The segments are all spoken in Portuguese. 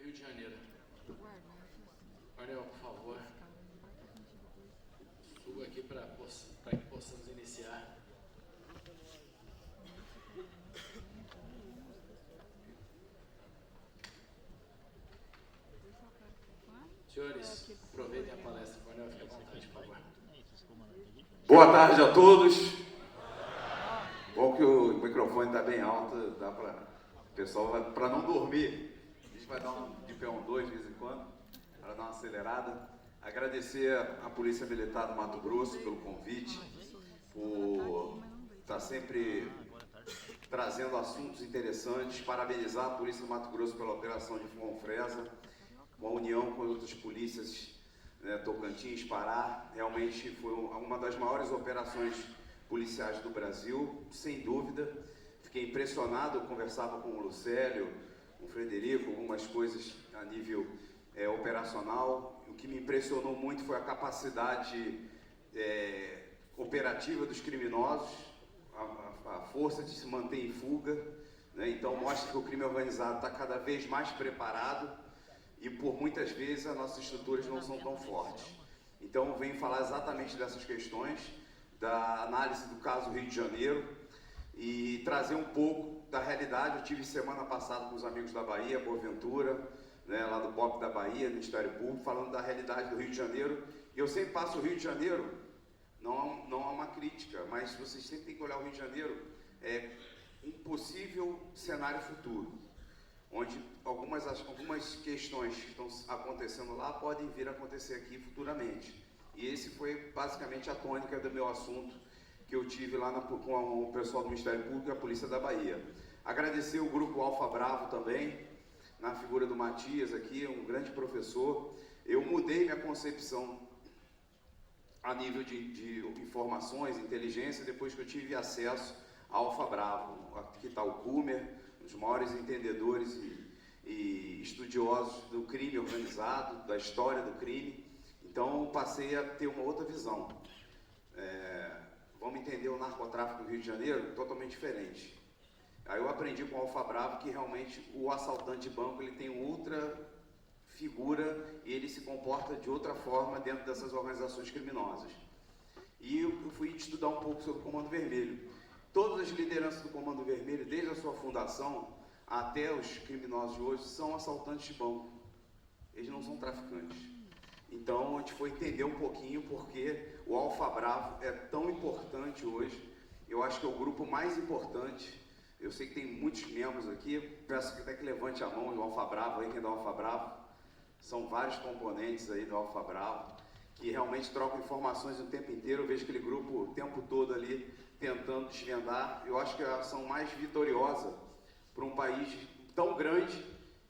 Rio de Janeiro. Manuel, por favor, suba aqui para que possamos iniciar. Senhores, aproveitem a palestra. Manuel, fique à vontade, por favor. Boa tarde a todos. Bom que o microfone está bem alto, dá para o pessoal, para não dormir. A gente vai dar de pé um dois de vez em quando, para dar uma acelerada. Agradecer à Polícia Militar do Mato Grosso pelo convite, por estar sempre trazendo assuntos interessantes. Parabenizar a Polícia do Mato Grosso pela operação de Confresa, com a união com outras polícias, Tocantins, Pará. Realmente foi uma das maiores operações policiais do Brasil, sem dúvida. Fiquei impressionado, eu conversava com o Lucélio, com o Frederico, algumas coisas a nível operacional. O que me impressionou muito foi a capacidade operativa dos criminosos, a força de se manter em fuga, né? Então mostra que o crime organizado está cada vez mais preparado e por muitas vezes as nossas estruturas não são tão fortes. Então venho falar exatamente dessas questões, da análise do caso Rio de Janeiro e trazer um pouco da realidade. Eu tive semana passada com os amigos da Bahia, Boaventura, né, lá do BOP da Bahia, do Ministério Público, falando da realidade do Rio de Janeiro. E eu sempre passo o Rio de Janeiro, não há uma crítica, mas vocês sempre têm que olhar o Rio de Janeiro, um possível cenário futuro, onde algumas questões que estão acontecendo lá podem vir a acontecer aqui futuramente. E esse foi basicamente a tônica do meu assunto que eu tive lá com o pessoal do Ministério Público e a Polícia da Bahia. Agradecer o grupo Alfa Bravo também, na figura do Matias aqui, um grande professor. Eu mudei minha concepção a nível de informações, inteligência, depois que eu tive acesso à Alfa Bravo. Aqui está o Kumer, um dos maiores entendedores e estudiosos do crime organizado, da história do crime. Então passei a ter uma outra visão. Vamos entender o narcotráfico do Rio de Janeiro totalmente diferente. Aí eu aprendi com o Alfa Bravo que realmente o assaltante de banco ele tem outra figura e ele se comporta de outra forma dentro dessas organizações criminosas. E eu fui estudar um pouco sobre o Comando Vermelho. Todas as lideranças do Comando Vermelho, desde a sua fundação até os criminosos de hoje, são assaltantes de banco. Eles não são traficantes. Então a gente foi entender um pouquinho porque o Alfa Bravo é tão importante hoje. Eu acho que é o grupo mais importante. Eu sei que tem muitos membros aqui, peço que até que levante a mão do Alfa Bravo, aí quem é do Alfa Bravo. São vários componentes aí do Alfa Bravo, que realmente trocam informações o tempo inteiro. Eu vejo aquele grupo o tempo todo ali, tentando desvendar. Eu acho que é a ação mais vitoriosa para um país tão grande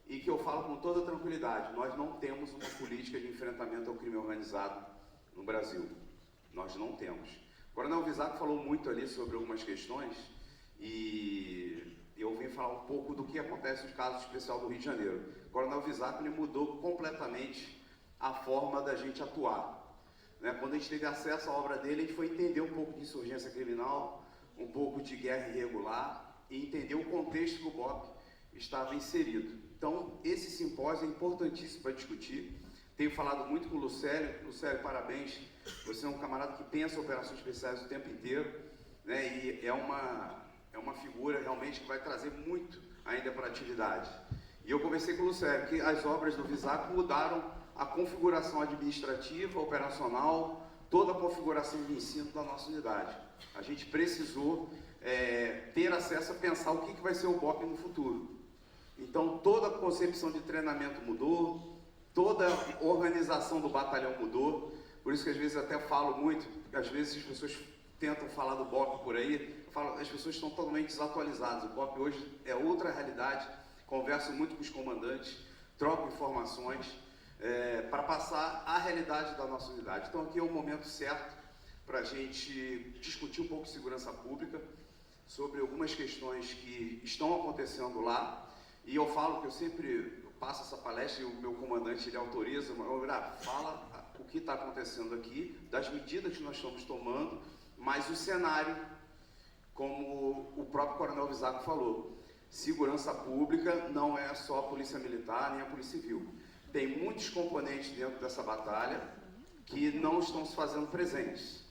e que eu falo com toda tranquilidade. Nós não temos uma política de enfrentamento ao crime organizado no Brasil. Nós não temos. O Coronel Visaco falou muito ali sobre algumas questões e eu vim falar um pouco do que acontece no caso especial do Rio de Janeiro. O Coronel Visaco ele mudou completamente a forma da gente atuar. Né? Quando a gente teve acesso à obra dele, a gente foi entender um pouco de insurgência criminal, um pouco de guerra irregular e entender o contexto que o BOP estava inserido. Então, esse simpósio é importantíssimo para discutir. Tenho falado muito com o Lucélio. Lucélio, parabéns. Você é um camarada que pensa operações especiais o tempo inteiro, né? E é uma figura realmente que vai trazer muito ainda para a atividade. E eu conversei com o Lucélio que as obras do Visaco mudaram a configuração administrativa, operacional, toda a configuração de ensino da nossa unidade. A gente precisou ter acesso a pensar o que vai ser o BOP no futuro. Então, toda a concepção de treinamento mudou, toda a organização do batalhão mudou. Por isso que às vezes eu até falo muito, às vezes as pessoas tentam falar do BOP por aí, eu falo, as pessoas estão totalmente desatualizadas. O BOP hoje é outra realidade. Converso muito com os comandantes, troco informações para passar a realidade da nossa unidade. Então aqui é o momento certo para a gente discutir um pouco de segurança pública, sobre algumas questões que estão acontecendo lá. E eu falo que eu sempre passo essa palestra e o meu comandante ele autoriza, fala o que está acontecendo aqui, das medidas que nós estamos tomando, mas o cenário, como o próprio Coronel Visaco falou, segurança pública não é só a Polícia Militar nem a Polícia Civil. Tem muitos componentes dentro dessa batalha que não estão se fazendo presentes.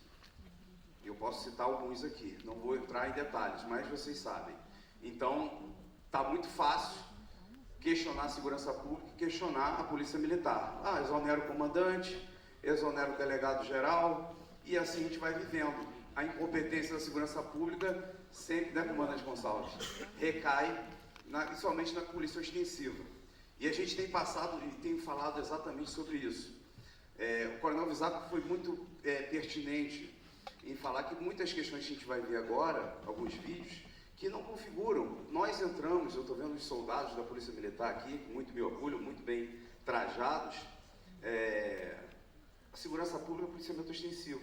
Eu posso citar alguns aqui, não vou entrar em detalhes, mas vocês sabem. Então, está muito fácil questionar a segurança pública e questionar a Polícia Militar. Ah, exonera o comandante, exonera o delegado-geral, e assim a gente vai vivendo. A incompetência da segurança pública sempre, né, comandante Gonçalves, recai somente na polícia ostensiva. E a gente tem passado e tem falado exatamente sobre isso. O Coronel Visaco foi muito pertinente em falar que muitas questões que a gente vai ver agora, alguns vídeos, que não configuram. Nós entramos, eu estou vendo os soldados da Polícia Militar aqui, com muito me orgulho, muito bem trajados. A segurança pública é policiamento ostensivo,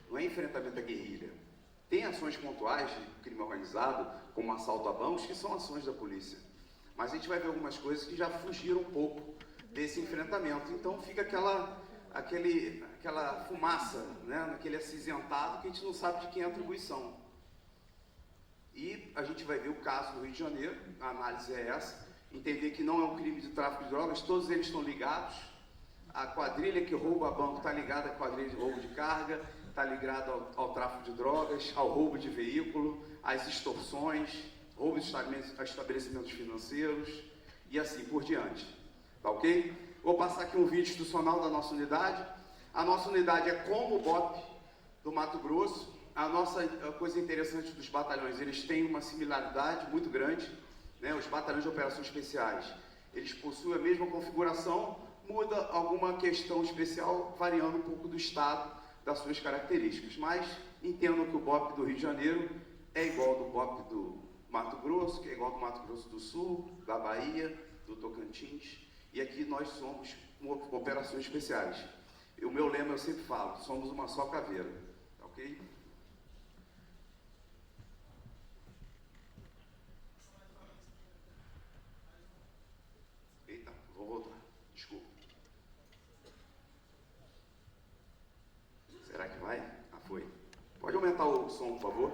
não é enfrentamento à guerrilha. Tem ações pontuais de crime organizado, como assalto a bancos, que são ações da polícia. Mas a gente vai ver algumas coisas que já fugiram um pouco desse enfrentamento. Então fica aquela fumaça, né, naquele acinzentado que a gente não sabe de quem é a atribuição. E a gente vai ver o caso do Rio de Janeiro, a análise é essa, entender que não é um crime de tráfico de drogas, todos eles estão ligados. A quadrilha que rouba banco está ligada à quadrilha de roubo de carga, está ligada ao tráfico de drogas, ao roubo de veículo, às extorsões, roubo de estabelecimentos financeiros e assim por diante. Tá ok? Vou passar aqui um vídeo institucional da nossa unidade. A nossa unidade é como o BOP do Mato Grosso. A coisa interessante dos batalhões, eles têm uma similaridade muito grande, né? Os batalhões de operações especiais, eles possuem a mesma configuração, muda alguma questão especial, variando um pouco do estado, das suas características, mas entendam que o BOP do Rio de Janeiro é igual ao do BOP do Mato Grosso, que é igual ao do Mato Grosso do Sul, da Bahia, do Tocantins, e aqui nós somos operações especiais. E o meu lema eu sempre falo, somos uma só caveira, tá ok? Eita, vou voltar, desculpa. Será que vai? Ah, foi. Pode aumentar o som, por favor?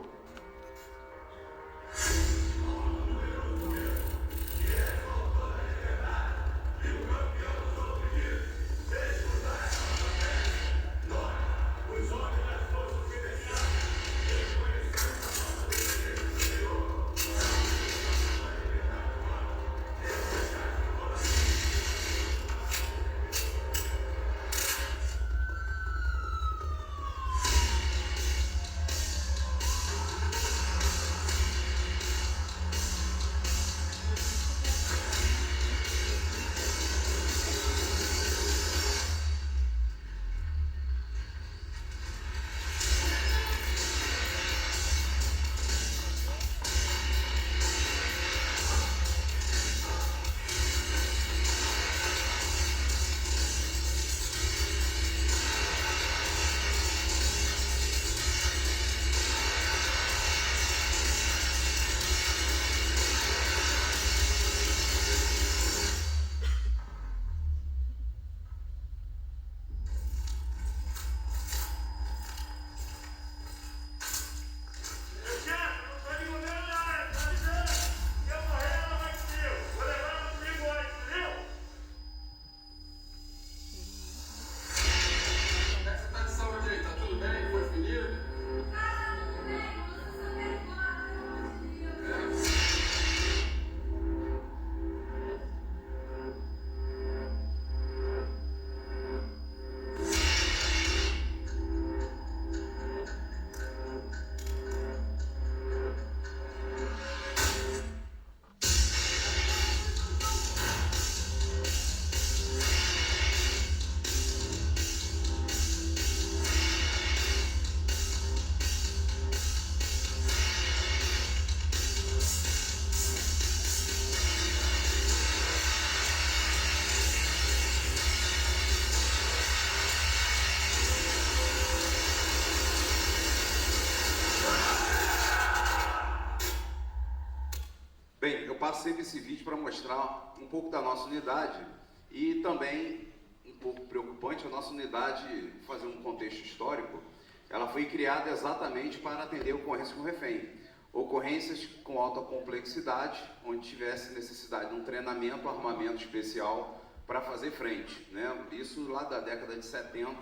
Bem, eu passo sempre esse vídeo para mostrar um pouco da nossa unidade e também, um pouco preocupante, a nossa unidade, fazer um contexto histórico, ela foi criada exatamente para atender ocorrência com refém. Ocorrências com alta complexidade, onde tivesse necessidade de um treinamento, armamento especial para fazer frente, né? Isso lá da década de 70,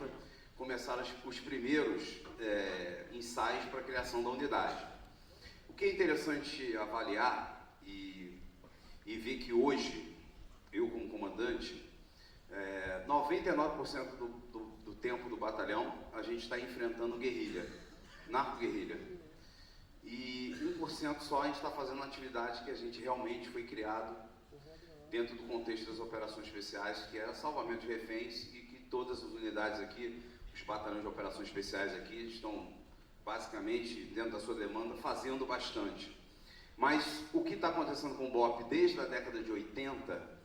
começaram os primeiros ensaios para a criação da unidade. O que é interessante avaliar e ver que hoje, eu como comandante, 99% do tempo do batalhão a gente está enfrentando guerrilha, narco-guerrilha. E 1% só a gente está fazendo uma atividade que a gente realmente foi criado dentro do contexto das operações especiais, que é salvamento de reféns, e que todas as unidades aqui, os batalhões de operações especiais aqui, estão basicamente dentro da sua demanda fazendo bastante. Mas o que está acontecendo com o BOPE desde a década de 80,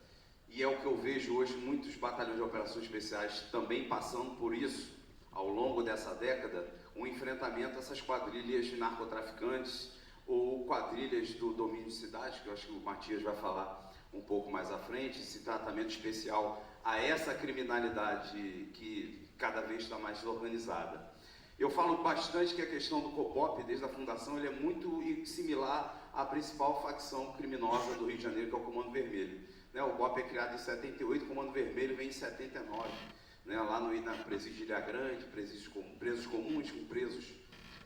e é o que eu vejo hoje muitos batalhões de operações especiais também passando por isso ao longo dessa década, um enfrentamento a essas quadrilhas de narcotraficantes ou quadrilhas do domínio de cidade, que eu acho que o Matias vai falar um pouco mais à frente, esse tratamento especial a essa criminalidade que cada vez está mais organizada. Eu falo bastante que a questão do COBOP, desde a fundação, ele é muito similar à principal facção criminosa do Rio de Janeiro, que é o Comando Vermelho. O BOP é criado em 78, o Comando Vermelho vem em 79. Lá na presídio de Ilha Grande, presos comuns com presos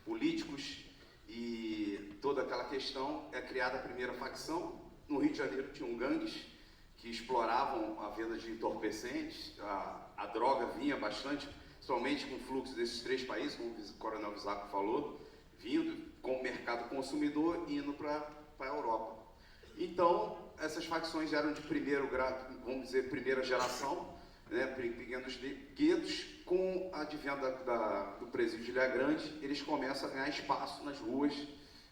políticos, e toda aquela questão é criada a primeira facção. No Rio de Janeiro tinham gangues que exploravam a venda de entorpecentes, a droga vinha bastante, somente com o fluxo desses 3 países, como o Coronel Visaco falou, vindo com o mercado consumidor e indo para a Europa. Então, essas facções eram de primeiro grau, vamos dizer, primeira geração, pequenos guetos. Com a advento do presídio de Ilha Grande, eles começam a ganhar espaço nas ruas,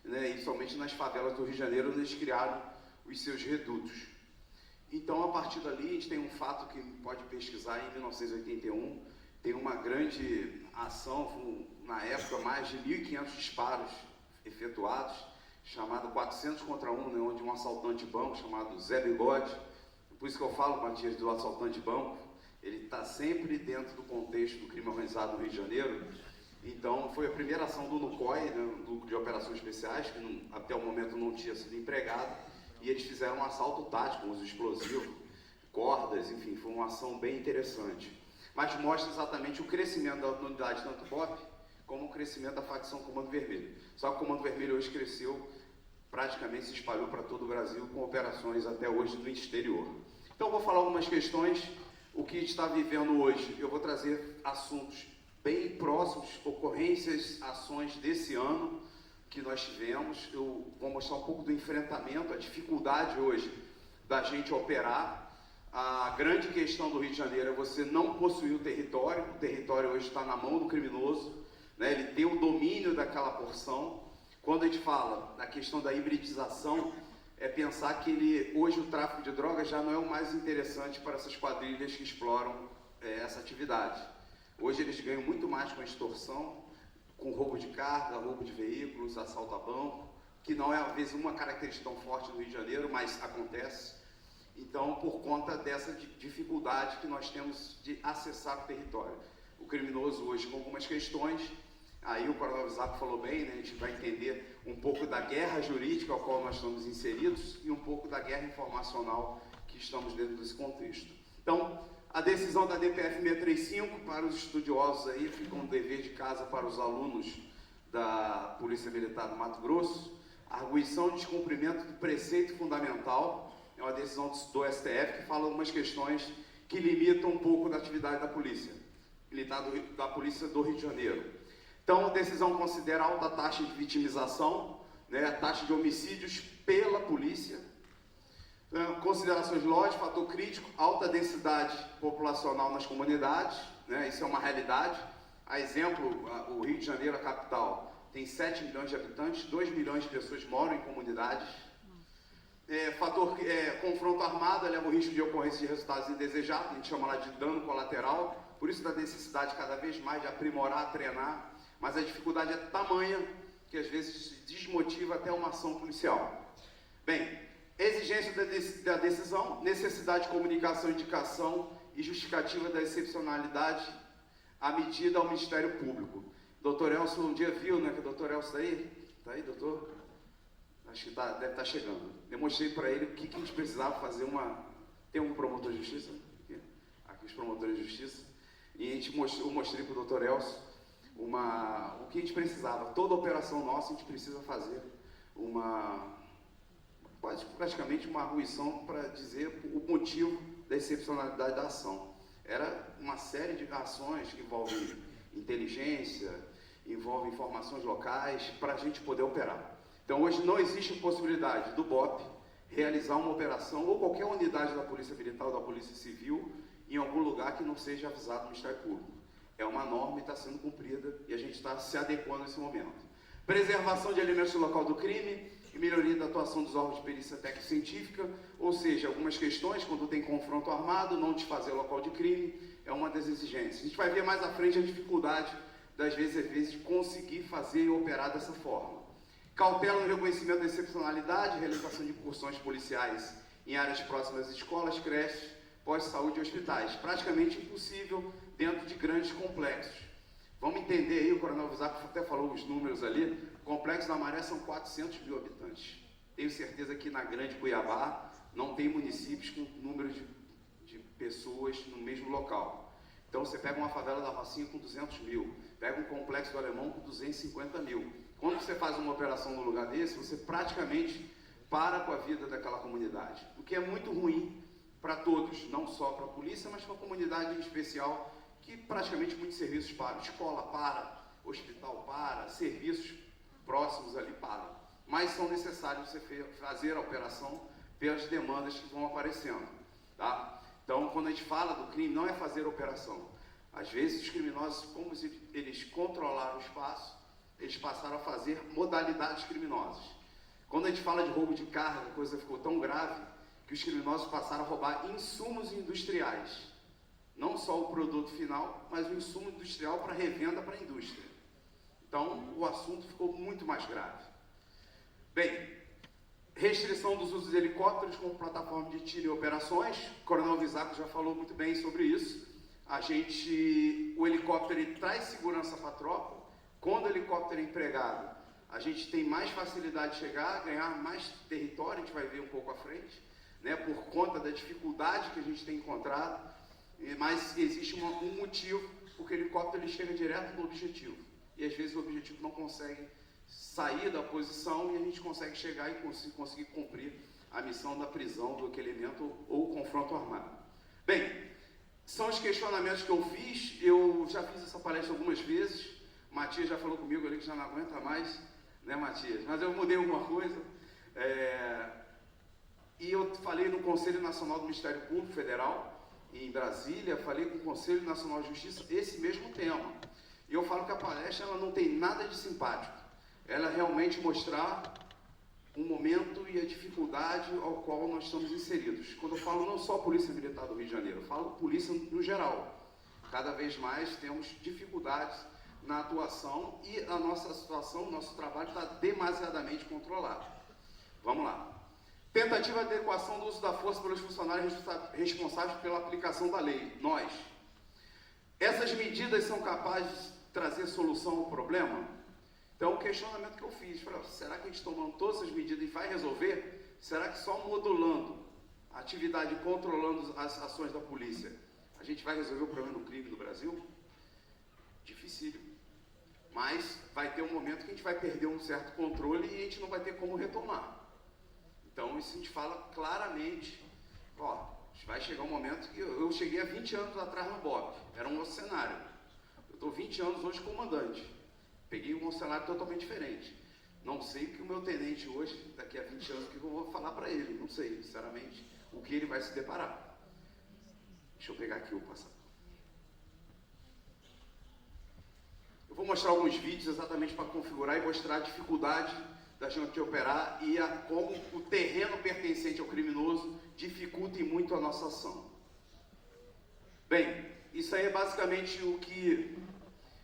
e somente nas favelas do Rio de Janeiro, onde eles criaram os seus redutos. Então, a partir dali, a gente tem um fato que pode pesquisar. Em 1981, tem uma grande ação, na época, mais de 1.500 disparos efetuados, chamado 400 contra 1, onde um assaltante de banco chamado Zé Bigode, por isso que eu falo, Matias, do assaltante de banco, ele está sempre dentro do contexto do crime organizado no Rio de Janeiro. Então, foi a primeira ação do NUCOI, do Núcleo de Operações Especiais, que até o momento não tinha sido empregado, e eles fizeram um assalto tático, uso explosivo, cordas, enfim, foi uma ação bem interessante. Mas mostra exatamente o crescimento da unidade, tanto BOP, como o crescimento da facção Comando Vermelho. Só que o Comando Vermelho hoje cresceu, praticamente se espalhou para todo o Brasil, com operações até hoje no exterior. Então, vou falar algumas questões. O que está vivendo hoje, eu vou trazer assuntos bem próximos, ocorrências, ações desse ano que nós tivemos. Eu vou mostrar um pouco do enfrentamento, a dificuldade hoje da gente operar. A grande questão do Rio de Janeiro é você não possuir o território hoje está na mão do criminoso, ele tem o domínio daquela porção. Quando a gente fala da questão da hibridização, é pensar que hoje o tráfico de drogas já não é o mais interessante para essas quadrilhas que exploram essa atividade. Hoje eles ganham muito mais com a extorsão, com roubo de carga, roubo de veículos, assalto a banco, que não é às vezes uma característica tão forte no Rio de Janeiro, mas acontece. Então, por conta dessa dificuldade que nós temos de acessar o território. O criminoso hoje com algumas questões, aí o Coronel Visaco falou bem, a gente vai entender um pouco da guerra jurídica ao qual nós estamos inseridos e um pouco da guerra informacional que estamos dentro desse contexto. Então, a decisão da DPF 635, para os estudiosos aí, fica um dever de casa para os alunos da Polícia Militar do Mato Grosso, a arguição de descumprimento do preceito fundamental, é uma decisão do STF que fala algumas questões que limitam um pouco da atividade da Polícia Militar da Polícia do Rio de Janeiro. Então, a decisão considera alta taxa de vitimização, a taxa de homicídios pela polícia. Considerações lógicas, fator crítico, alta densidade populacional nas comunidades, isso é uma realidade. A exemplo, o Rio de Janeiro, a capital, tem 7 milhões de habitantes, 2 milhões de pessoas moram em comunidades. Confronto armado leva o risco de ocorrência de resultados indesejados, a gente chama lá de dano colateral, por isso da necessidade cada vez mais de aprimorar, treinar, mas a dificuldade é tamanha que às vezes desmotiva até uma ação policial. Bem, exigência da decisão, necessidade de comunicação, indicação e justificativa da excepcionalidade à medida ao Ministério Público. Doutor Elcio um dia viu, que o doutor Elcio está aí? Está aí, doutor? acho que deve estar chegando. Demonstrei para ele o que a gente precisava fazer tem um promotor de justiça? Aqui os promotores de justiça. E eu mostrei para o Dr. Elcio o que a gente precisava. Toda operação nossa a gente precisa fazer praticamente uma argüição para dizer o motivo da excepcionalidade da ação. Era uma série de ações que envolvem inteligência, envolvem informações locais, para a gente poder operar. Então hoje não existe possibilidade do BOP realizar uma operação ou qualquer unidade da Polícia Militar ou da Polícia Civil em algum lugar que não seja avisado do Ministério Público. É uma norma e está sendo cumprida e a gente está se adequando nesse momento. Preservação de elementos do local do crime e melhoria da atuação dos órgãos de perícia técnico-científica, ou seja, algumas questões, quando tem confronto armado, não desfazer o local de crime, é uma das exigências. A gente vai ver mais à frente a dificuldade, das vezes, de conseguir fazer e operar dessa forma. Cautela no reconhecimento da excepcionalidade, realização de incursões policiais em áreas próximas às escolas, creches, pós-saúde e hospitais. Praticamente impossível dentro de grandes complexos. Vamos entender aí, o Coronel Visaco até falou os números ali, o Complexo da Maré são 400 mil habitantes. Tenho certeza que na Grande Cuiabá não tem municípios com número de pessoas no mesmo local. Então você pega uma favela da Rocinha com 200 mil, pega um Complexo do Alemão com 250 mil. Quando você faz uma operação num lugar desse, você praticamente para com a vida daquela comunidade, o que é muito ruim para todos, não só para a polícia, mas para a comunidade em especial, que praticamente muitos serviços param. Escola para, hospital para, serviços próximos ali param. Mas são necessários você fazer a operação pelas demandas que vão aparecendo. Tá? Então, quando a gente fala do crime, não é fazer a operação. Às vezes, os criminosos, como eles controlaram o espaço, eles passaram a fazer modalidades criminosas. Quando a gente fala de roubo de carga, a coisa ficou tão grave que os criminosos passaram a roubar insumos industriais. Não só o produto final, mas o insumo industrial para revenda para a indústria. Então, o assunto ficou muito mais grave. Bem, restrição dos usos de helicópteros como plataforma de tiro e operações. O Coronel Visaco já falou muito bem sobre isso. O helicóptero ele traz segurança para a tropa. Quando o helicóptero é empregado, a gente tem mais facilidade de chegar, ganhar mais território, a gente vai ver um pouco à frente, né, por conta da dificuldade que a gente tem encontrado. Mas existe um motivo, porque o helicóptero ele chega direto no objetivo. E às vezes o objetivo não consegue sair da posição e a gente consegue chegar e conseguir cumprir a missão da prisão do elemento ou confronto armado. Bem, são os questionamentos que eu fiz. Eu já fiz essa palestra algumas vezes. Matias já falou comigo ali que já não aguenta mais, né, Matias? Mas eu mudei alguma coisa. E eu falei no Conselho Nacional do Ministério Público Federal, em Brasília, falei com o Conselho Nacional de Justiça esse mesmo tema. E eu falo que a palestra ela não tem nada de simpático. Ela é realmente mostrar o momento e a dificuldade ao qual nós estamos inseridos. Quando eu falo não só Polícia Militar do Rio de Janeiro, eu falo polícia no geral. Cada vez mais temos dificuldades na atuação e a nossa situação, o nosso trabalho está demasiadamente controlado. Vamos lá. Tentativa de adequação do uso da força pelos funcionários responsáveis pela aplicação da lei. Nós. Essas medidas são capazes de trazer solução ao problema? Então, o questionamento que eu fiz, será que a gente tomando todas as medidas e vai resolver? Será que só modulando a atividade e controlando as ações da polícia, a gente vai resolver o problema do crime no Brasil? Dificílimo. Mas vai ter um momento que a gente vai perder um certo controle e a gente não vai ter como retomar. Então, isso a gente fala claramente. Vai chegar um momento que eu cheguei há 20 anos atrás no BOP, era um outro cenário. Eu estou 20 anos hoje comandante. Peguei um cenário totalmente diferente. Não sei o que o meu tenente hoje, daqui a 20 anos, o que eu vou falar para ele. Não sei, sinceramente, o que ele vai se deparar. Deixa eu pegar aqui o passaporte. Eu vou mostrar alguns vídeos exatamente para configurar e mostrar a dificuldade da gente operar e como o terreno pertencente ao criminoso dificulta muito a nossa ação. Bem, isso aí é basicamente o que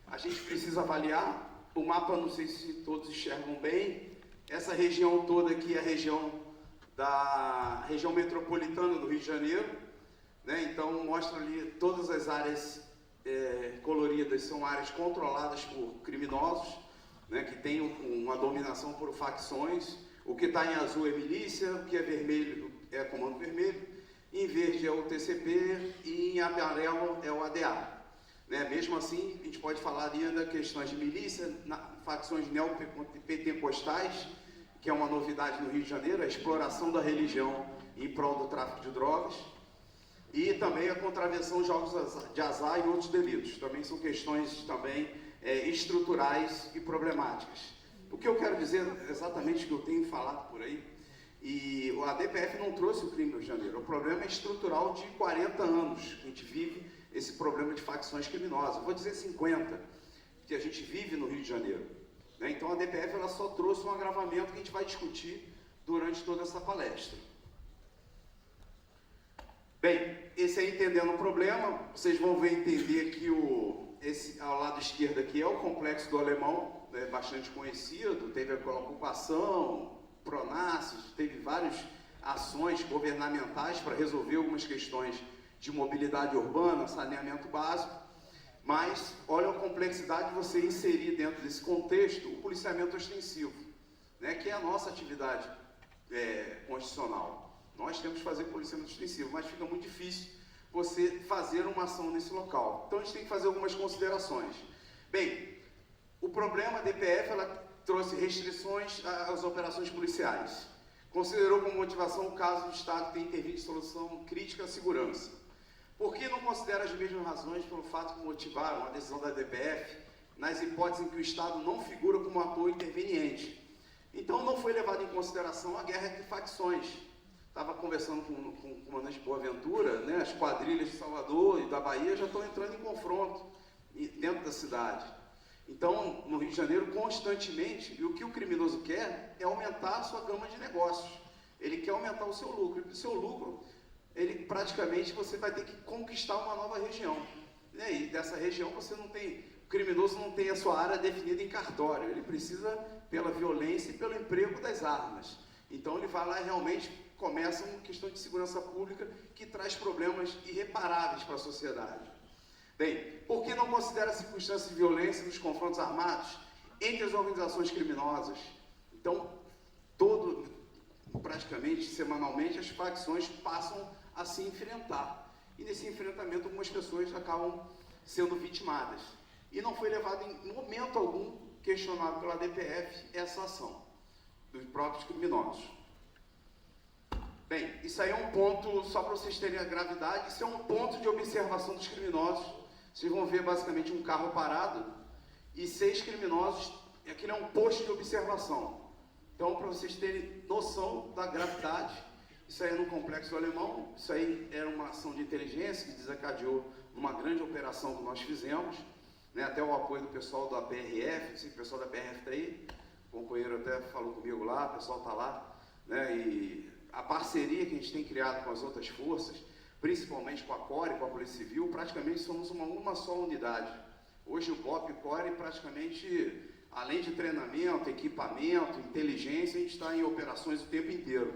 a gente precisa avaliar. O mapa, não sei se todos enxergam bem, essa região toda aqui é a região da região metropolitana do Rio de Janeiro, né? Então mostra ali todas as áreas coloridas, são áreas controladas por criminosos, né, que tem uma dominação por facções. O que está em azul é milícia, o que é vermelho é comando vermelho, em verde é o TCP e em amarelo é o ADA. Né? Mesmo assim, a gente pode falar ainda questões de milícia, facções neopentecostais, que é uma novidade no Rio de Janeiro, a exploração da religião em prol do tráfico de drogas, e também a contravenção de jogos de azar e outros delitos. Também são questões também estruturais e problemáticas. O que eu quero dizer exatamente que eu tenho falado por aí, e a DPF não trouxe o crime no Rio de Janeiro, o problema é estrutural de 40 anos, que a gente vive esse problema de facções criminosas. Eu vou dizer 50, que a gente vive no Rio de Janeiro. Né? Então a DPF ela só trouxe um agravamento que a gente vai discutir durante toda essa palestra. Bem, esse aí entendendo o problema, vocês vão ver entender que esse ao lado esquerdo aqui é o Complexo do Alemão, né, bastante conhecido, teve aquela ocupação, Pronassos, teve várias ações governamentais para resolver algumas questões de mobilidade urbana, saneamento básico, mas olha a complexidade de você inserir dentro desse contexto o policiamento ostensivo, né, que é a nossa atividade constitucional. Nós temos que fazer policiamento ostensivo, mas fica muito difícil você fazer uma ação nesse local. Então a gente tem que fazer algumas considerações. Bem, o problema da DPF, ela trouxe restrições às operações policiais. Considerou como motivação o caso do Estado ter intervido em solução crítica à segurança. Por que não considera as mesmas razões pelo fato que motivaram a decisão da DPF nas hipóteses em que o Estado não figura como ator interveniente? Então não foi levado em consideração a guerra entre facções. Estava conversando com o comandante Boaventura, né, as quadrilhas de Salvador e da Bahia já estão entrando em confronto dentro da cidade. Então, no Rio de Janeiro, constantemente, e o que o criminoso quer é aumentar a sua gama de negócios. Ele quer aumentar o seu lucro. E o seu lucro, ele praticamente você vai ter que conquistar uma nova região. Né? E dessa região você não tem, o criminoso não tem a sua área definida em cartório. Ele precisa pela violência e pelo emprego das armas. Então ele vai lá e realmente começa uma questão de segurança pública que traz problemas irreparáveis para a sociedade. Bem, por que não considera a circunstância de violência nos confrontos armados entre as organizações criminosas? Então, praticamente, semanalmente, as facções passam a se enfrentar. E nesse enfrentamento, algumas pessoas acabam sendo vitimadas. E não foi levado em momento algum questionado pela DPF essa ação dos próprios criminosos. Bem, isso aí é um ponto, só para vocês terem a gravidade, isso é um ponto de observação dos criminosos. Vocês vão ver basicamente um carro parado e 6 criminosos, e aquilo é um posto de observação. Então, para vocês terem noção da gravidade, isso aí é no Complexo do Alemão, isso aí era uma ação de inteligência que desencadeou uma grande operação que nós fizemos, né, até o apoio do pessoal da PRF, o pessoal da PRF está aí, o companheiro até falou comigo lá, o pessoal está lá, né, e a parceria que a gente tem criado com as outras forças, principalmente com a CORE, com a Polícia Civil, praticamente somos uma só unidade. Hoje o BOP e o CORE praticamente, além de treinamento, equipamento, inteligência, a gente está em operações o tempo inteiro.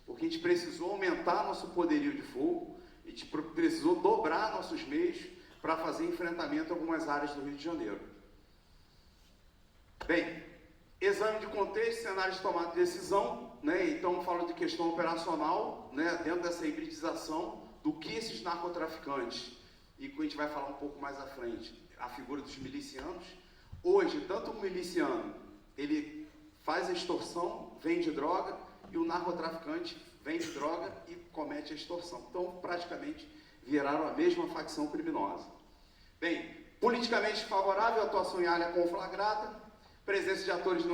Porque a gente precisou aumentar nosso poderio de fogo, a gente precisou dobrar nossos meios para fazer enfrentamento em algumas áreas do Rio de Janeiro. Bem, exame de contexto, cenário de tomada de decisão, né? Então falo de questão operacional, né? Dentro dessa hibridização, do que esses narcotraficantes, e que a gente vai falar um pouco mais à frente, a figura dos milicianos. Hoje, tanto o miliciano, ele faz a extorsão, vende droga, e o narcotraficante vende droga e comete a extorsão. Então, praticamente, viraram a mesma facção criminosa. Bem, politicamente favorável, atuação em área conflagrada, presença de atores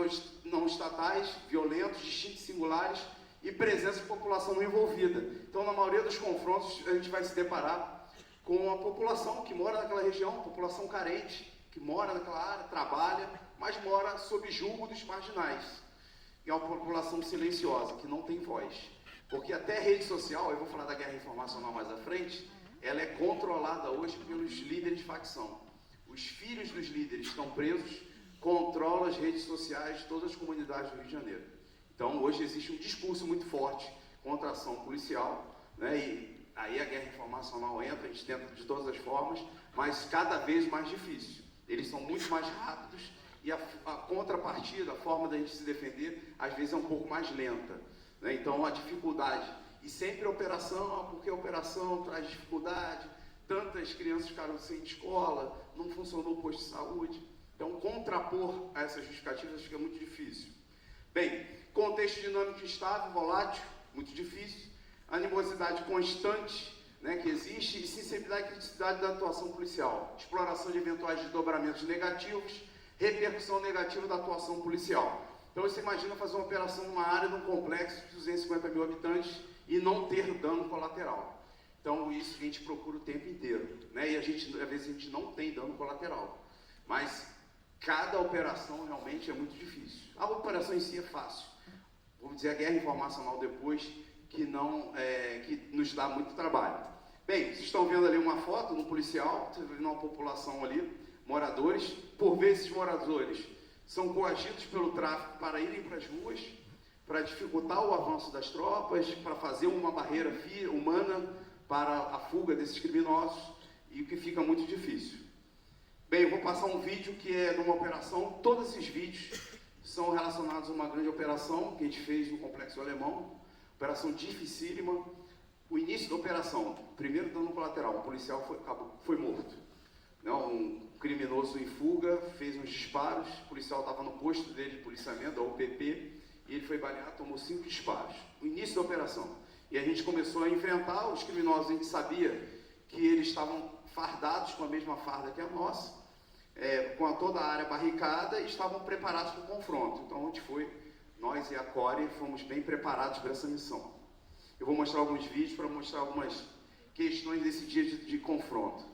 não estatais, violentos, distintos e singulares, e presença de população não envolvida. Então, na maioria dos confrontos, a gente vai se deparar com a população que mora naquela região, população carente, que mora naquela área, trabalha, mas mora sob julgo dos marginais. E é uma população silenciosa, que não tem voz. Porque até a rede social, eu vou falar da guerra informacional mais à frente, ela é controlada hoje pelos líderes de facção. Os filhos dos líderes estão presos, controlam as redes sociais de todas as comunidades do Rio de Janeiro. Então, hoje existe um discurso muito forte contra a ação policial, né? E aí a guerra informacional entra, a gente tenta de todas as formas, mas cada vez mais difícil. Eles são muito mais rápidos e a contrapartida, a forma da gente se defender, às vezes é um pouco mais lenta, né? Então a dificuldade, e sempre a operação, porque a operação traz dificuldade, tantas crianças ficaram sem escola, não funcionou o posto de saúde, então contrapor a essas justificativas fica muito difícil. Bem, contexto dinâmico instável, volátil, muito difícil, animosidade constante, né, que existe, e sensibilidade e criticidade da atuação policial, exploração de eventuais desdobramentos negativos, repercussão negativa da atuação policial. Então você imagina fazer uma operação numa área, num complexo de 250 mil habitantes e não ter dano colateral. Então isso a gente procura o tempo inteiro, né? E às vezes a gente não tem dano colateral, mas cada operação realmente é muito difícil. A operação em si é fácil, vamos dizer, a guerra informacional depois, que nos dá muito trabalho. Bem, vocês estão vendo ali uma foto no policial, vocês estão vendo uma população ali, moradores. Por vezes, moradores são coagidos pelo tráfico para irem para as ruas, para dificultar o avanço das tropas, para fazer uma barreira humana para a fuga desses criminosos, e o que fica muito difícil. Bem, eu vou passar um vídeo que é de uma operação. Todos esses vídeos são relacionados a uma grande operação que a gente fez no Complexo Alemão, operação dificílima. O início da operação, primeiro dano colateral, o policial foi morto. Não, um criminoso em fuga fez uns disparos, o policial estava no posto dele de policiamento, da UPP, e ele foi baleado, tomou 5 disparos. O início da operação. E a gente começou a enfrentar os criminosos, a gente sabia que eles estavam fardados com a mesma farda que a nossa, com toda a área barricada, e estavam preparados para o confronto. Então, onde foi, nós e a Core fomos bem preparados para essa missão. Eu vou mostrar alguns vídeos para mostrar algumas questões desse dia de confronto.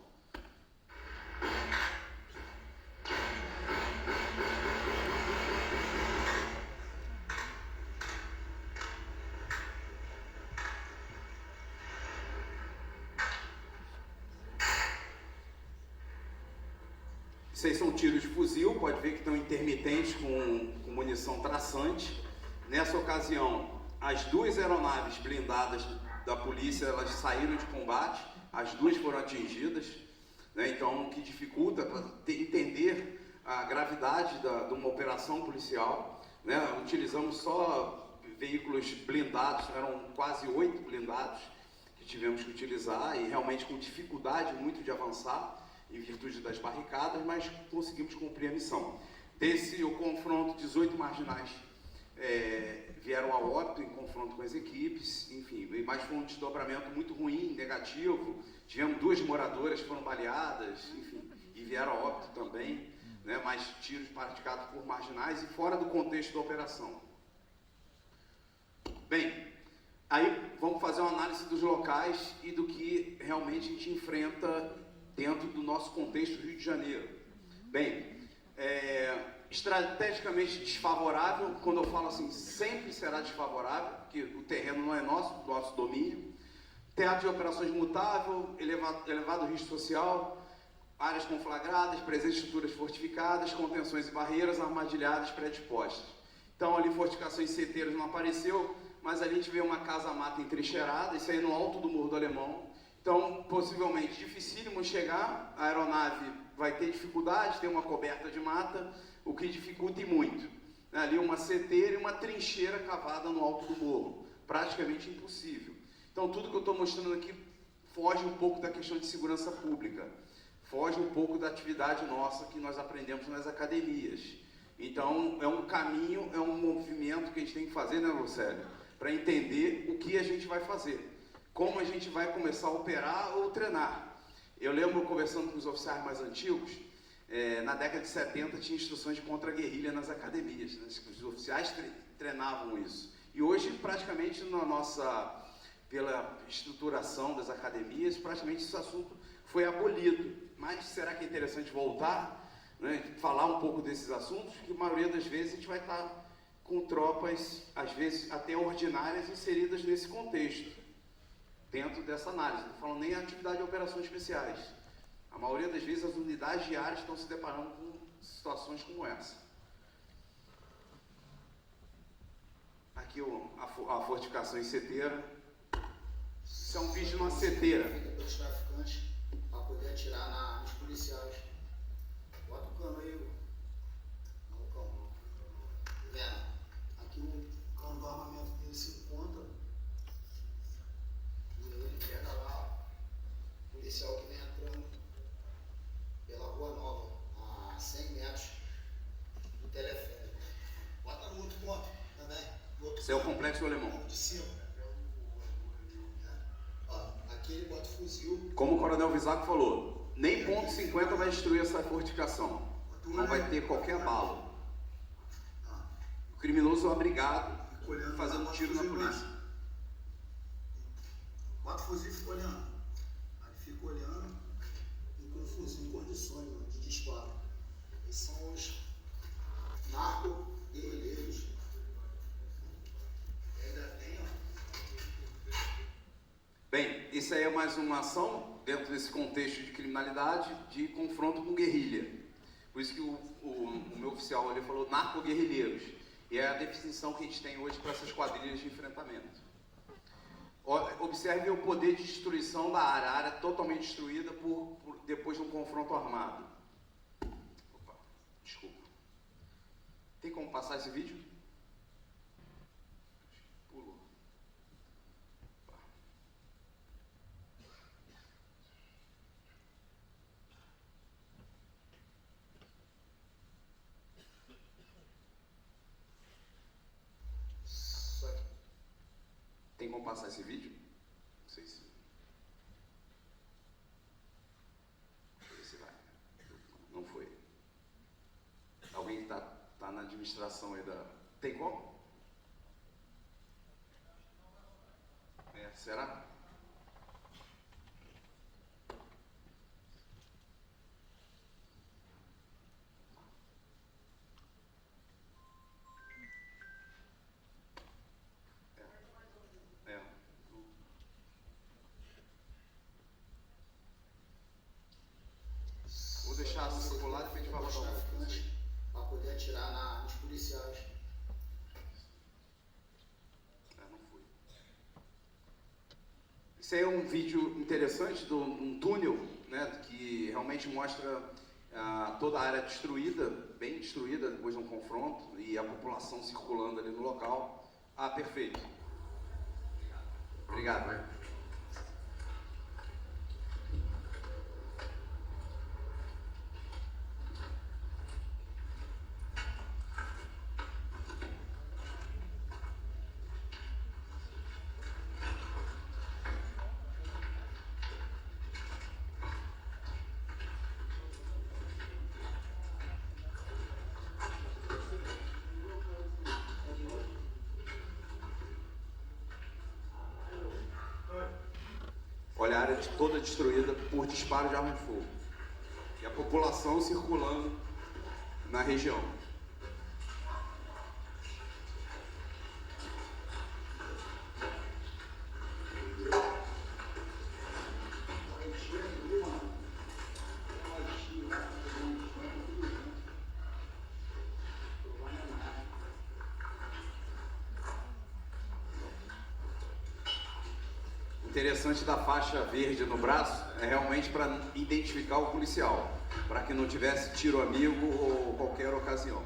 Esses são tiros de fuzil, pode ver que estão intermitentes com munição traçante. Nessa ocasião, as 2 aeronaves blindadas da polícia, elas saíram de combate, as 2 foram atingidas, né? Então, o que dificulta para entender a gravidade de uma operação policial, né? Utilizamos só veículos blindados, eram quase 8 blindados que tivemos que utilizar, e realmente com dificuldade muito de avançar, em virtude das barricadas, mas conseguimos cumprir a missão. Desse o confronto, 18 marginais vieram a óbito em confronto com as equipes, enfim, mas foi um desdobramento muito ruim, negativo. Tivemos 2 moradoras que foram baleadas, enfim, e vieram a óbito também, né, mas tiros praticados por marginais e fora do contexto da operação. Bem, aí vamos fazer uma análise dos locais e do que realmente a gente enfrenta dentro do nosso contexto Rio de Janeiro. Bem, estrategicamente desfavorável, quando eu falo assim, sempre será desfavorável, porque o terreno não é nosso domínio. Teatro de operações mutável, elevado risco social, áreas conflagradas, presença de estruturas fortificadas, contenções e barreiras, armadilhadas, predispostas. Então ali fortificações seteiras não apareceu, mas ali a gente vê uma casa-mata entrincheirada, isso aí no alto do Morro do Alemão. Então, possivelmente, dificílimo chegar, a aeronave vai ter dificuldade, tem uma coberta de mata, o que dificulta e muito. Ali uma seteira e uma trincheira cavada no alto do morro, praticamente impossível. Então, tudo que eu estou mostrando aqui foge um pouco da questão de segurança pública, foge um pouco da atividade nossa que nós aprendemos nas academias. Então, é um caminho, é um movimento que a gente tem que fazer, né, Lucélio? Para entender o que a gente vai fazer. Como a gente vai começar a operar ou treinar. Eu lembro, conversando com os oficiais mais antigos, na década de 70 tinha instruções de contra-guerrilha nas academias, né? Os oficiais treinavam isso. E hoje, praticamente, pela estruturação das academias, praticamente esse assunto foi abolido. Mas será que é interessante voltar, né? Falar um pouco desses assuntos, que a maioria das vezes a gente vai estar com tropas, às vezes até ordinárias, inseridas nesse contexto. Dentro dessa análise, não falando nem atividade de operações especiais. A maioria das vezes as unidades diárias estão se deparando com situações como essa. Aqui a fortificação em seteira. Isso é um vídeo de uma seteira. Pelos traficantes para poder atirar nos policiais. Bota o cano aí, Esse é o Complexo Alemão. De cima. Ó, aqui ele bota o fuzil. Como o Coronel Visaco falou, nem ponto .50 vai destruir essa fortificação. Não vai ter qualquer bala. O criminoso é obrigado fazendo tiro na polícia. Bota o fuzil e fica olhando. Aí fica olhando e com o fuzil em condições de disparo. Esses são os narco-guerrilheiros. Ainda tem, ó. Bem, isso aí é mais uma ação dentro desse contexto de criminalidade, de confronto com guerrilha. Por isso que o meu oficial ali falou narco-guerrilheiros. E é a definição que a gente tem hoje para essas quadrilhas de enfrentamento. Observe o poder de destruição da área. A área totalmente destruída depois de um confronto armado. Opa, desculpa. Tem como passar esse vídeo? Pulou. Tem como passar esse vídeo? Não sei se... Deixa eu ver se vai. Não foi. Alguém que tá na administração aí da... Tem como? Será? Vou deixar circular e depois a gente vai rodar o vídeo. Para poder atirar nos policiais. Não foi. Esse aí é um vídeo interessante de um túnel, né, que realmente mostra toda a área destruída, bem destruída depois de um confronto, e a população circulando ali no local. Ah, perfeito. Obrigado. Olha a área toda destruída por disparo de arma de fogo. E a população circulando na região. Interessante da faixa verde no braço é realmente para identificar o policial, para que não tivesse tiro amigo ou qualquer ocasião.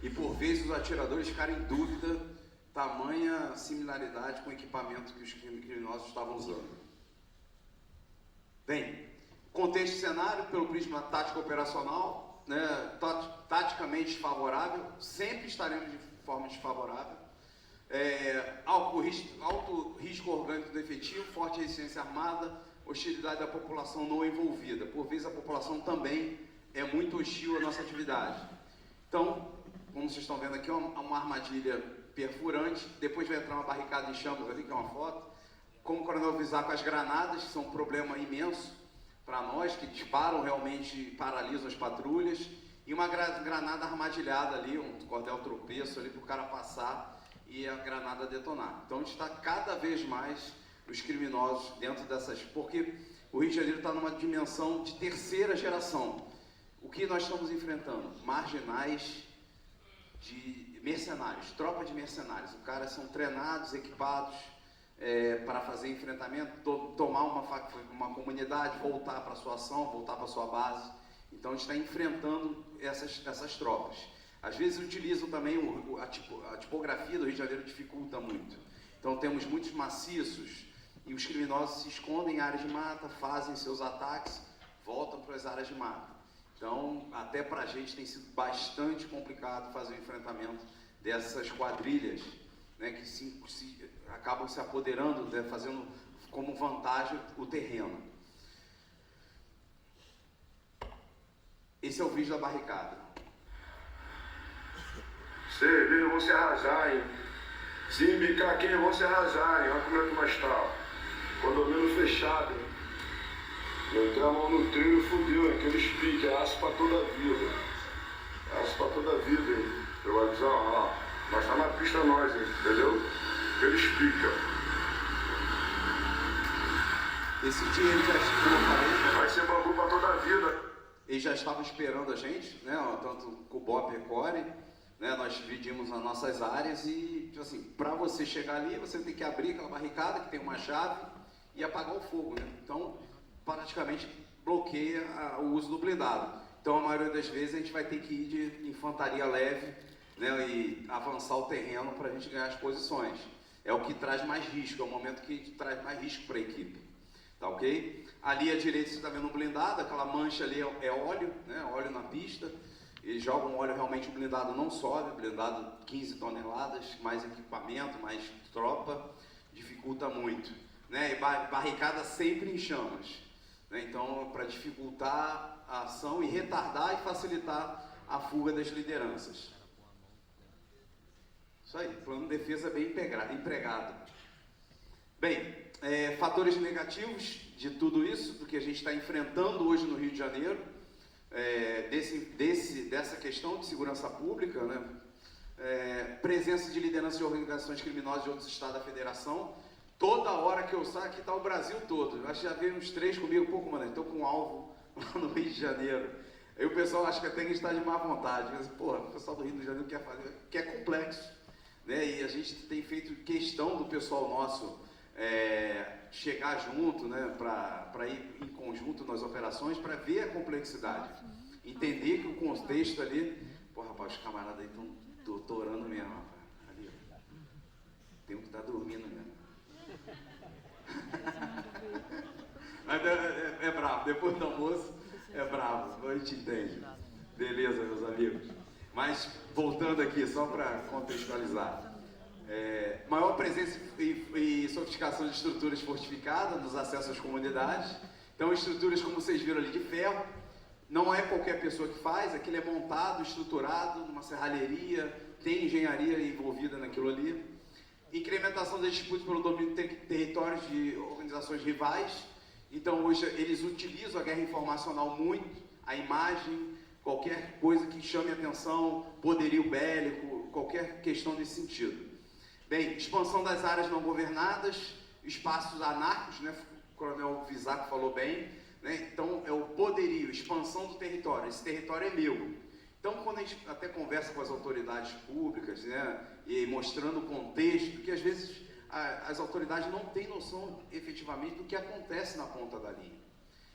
E por vezes os atiradores ficaram em dúvida tamanha similaridade com o equipamento que os criminosos estavam usando. Bem, contexto cenário pelo prisma tático operacional, né, taticamente favorável, sempre estaremos de forma desfavorável, alto risco orgânico do efetivo, forte resistência armada, hostilidade da população não envolvida. Por vezes a população também é muito hostil à nossa atividade. Então, como vocês estão vendo aqui, uma armadilha perfurante, depois vai entrar uma barricada em chamas ali, que é uma foto, como o Coronel Visaco, as granadas, que são um problema imenso para nós, que disparam realmente, paralisam as patrulhas, e uma granada armadilhada ali, um cordel tropeço ali para o cara passar e a granada detonar. Então a gente está cada vez mais os criminosos dentro dessas... Porque o Rio de Janeiro está numa dimensão de terceira geração. O que nós estamos enfrentando? Marginais de mercenários, tropa de mercenários. Os caras são treinados, equipados, para fazer enfrentamento, tomar uma comunidade, voltar para a sua ação, voltar para a sua base. Então a gente está enfrentando essas tropas. Às vezes utilizam também a tipografia do Rio de Janeiro, dificulta muito. Então temos muitos maciços, e os criminosos se escondem em áreas de mata, fazem seus ataques, voltam para as áreas de mata. Então, até para a gente tem sido bastante complicado fazer o enfrentamento dessas quadrilhas, né, que acabam se apoderando, né, fazendo como vantagem o terreno. Esse é o vídeo da barricada. Cerveja, vão se arrasar, hein? Se embicar aqui, vão se arrasar, hein? Olha como é que nós está. Condomínio fechado, hein? Meter a mão no trilho e fudeu, hein? Aqueles piques, é aço pra toda a vida. É aço pra toda a vida, hein? Eu vou avisar, ó. Nós tá na pista nós, hein? Entendeu? Aqueles piques, ó. Esse dia ele já, como eu falei, vai ser bambu pra toda a vida. Eles já estavam esperando a gente, né? Tanto com o Bop e a Core, né? Nós dividimos as nossas áreas e, tipo assim, para você chegar ali, você tem que abrir aquela barricada que tem uma chave e apagar o fogo, né? Então, praticamente bloqueia o uso do blindado. Então, a maioria das vezes a gente vai ter que ir de infantaria leve, né? E avançar o terreno para a gente ganhar as posições. É o que traz mais risco, é o momento que traz mais risco para a equipe. Tá ok? Ali à direita você está vendo um blindado, aquela mancha ali é óleo, né? Óleo na pista. Eles jogam óleo, realmente o blindado não sobe, blindado 15 toneladas, mais equipamento, mais tropa, dificulta muito. Né? E barricada sempre em chamas. Né? Então, para dificultar a ação e retardar e facilitar a fuga das lideranças. Isso aí, plano de defesa bem empregado. Bem, fatores negativos de tudo isso, do que a gente está enfrentando hoje no Rio de Janeiro, dessa questão de segurança pública, né? Presença de lideranças de organizações criminosas de outros estados da federação. Toda hora que eu saio, aqui está o Brasil todo. Eu acho que já veio uns 3 comigo, pouco, mano, estou com um alvo lá no Rio de Janeiro. Aí o pessoal acha que até que a gente está de má vontade, mas, porra, o pessoal do Rio de Janeiro quer complexo, né? E a gente tem feito questão do pessoal nosso chegar junto, né, para ir em conjunto nas operações, para ver a complexidade, entender que o contexto ali, pô, rapaz, os camaradas aí estão torando mesmo, rapaz. Ali, ó. Tem que estar dormindo mesmo. Mas é bravo, depois do almoço é bravo, a gente entende. Beleza, meus amigos. Mas voltando aqui, só para contextualizar. Maior presença e sofisticação de estruturas fortificadas nos acessos às comunidades. Então, estruturas, como vocês viram ali, de ferro. Não é qualquer pessoa que faz, aquilo é montado, estruturado, numa serralheria, tem engenharia envolvida naquilo ali. Incrementação das disputas pelo domínio de territórios de organizações rivais. Então, hoje, eles utilizam a guerra informacional muito, a imagem, qualquer coisa que chame atenção, poderio bélico, qualquer questão nesse sentido. Bem, expansão das áreas não governadas, espaços anárquicos, né? O coronel Visaco falou bem, né? Então, é o poderio, expansão do território, esse território é meu. Então, quando a gente até conversa com as autoridades públicas, né? E mostrando o contexto, que às vezes as autoridades não têm noção efetivamente do que acontece na ponta da linha.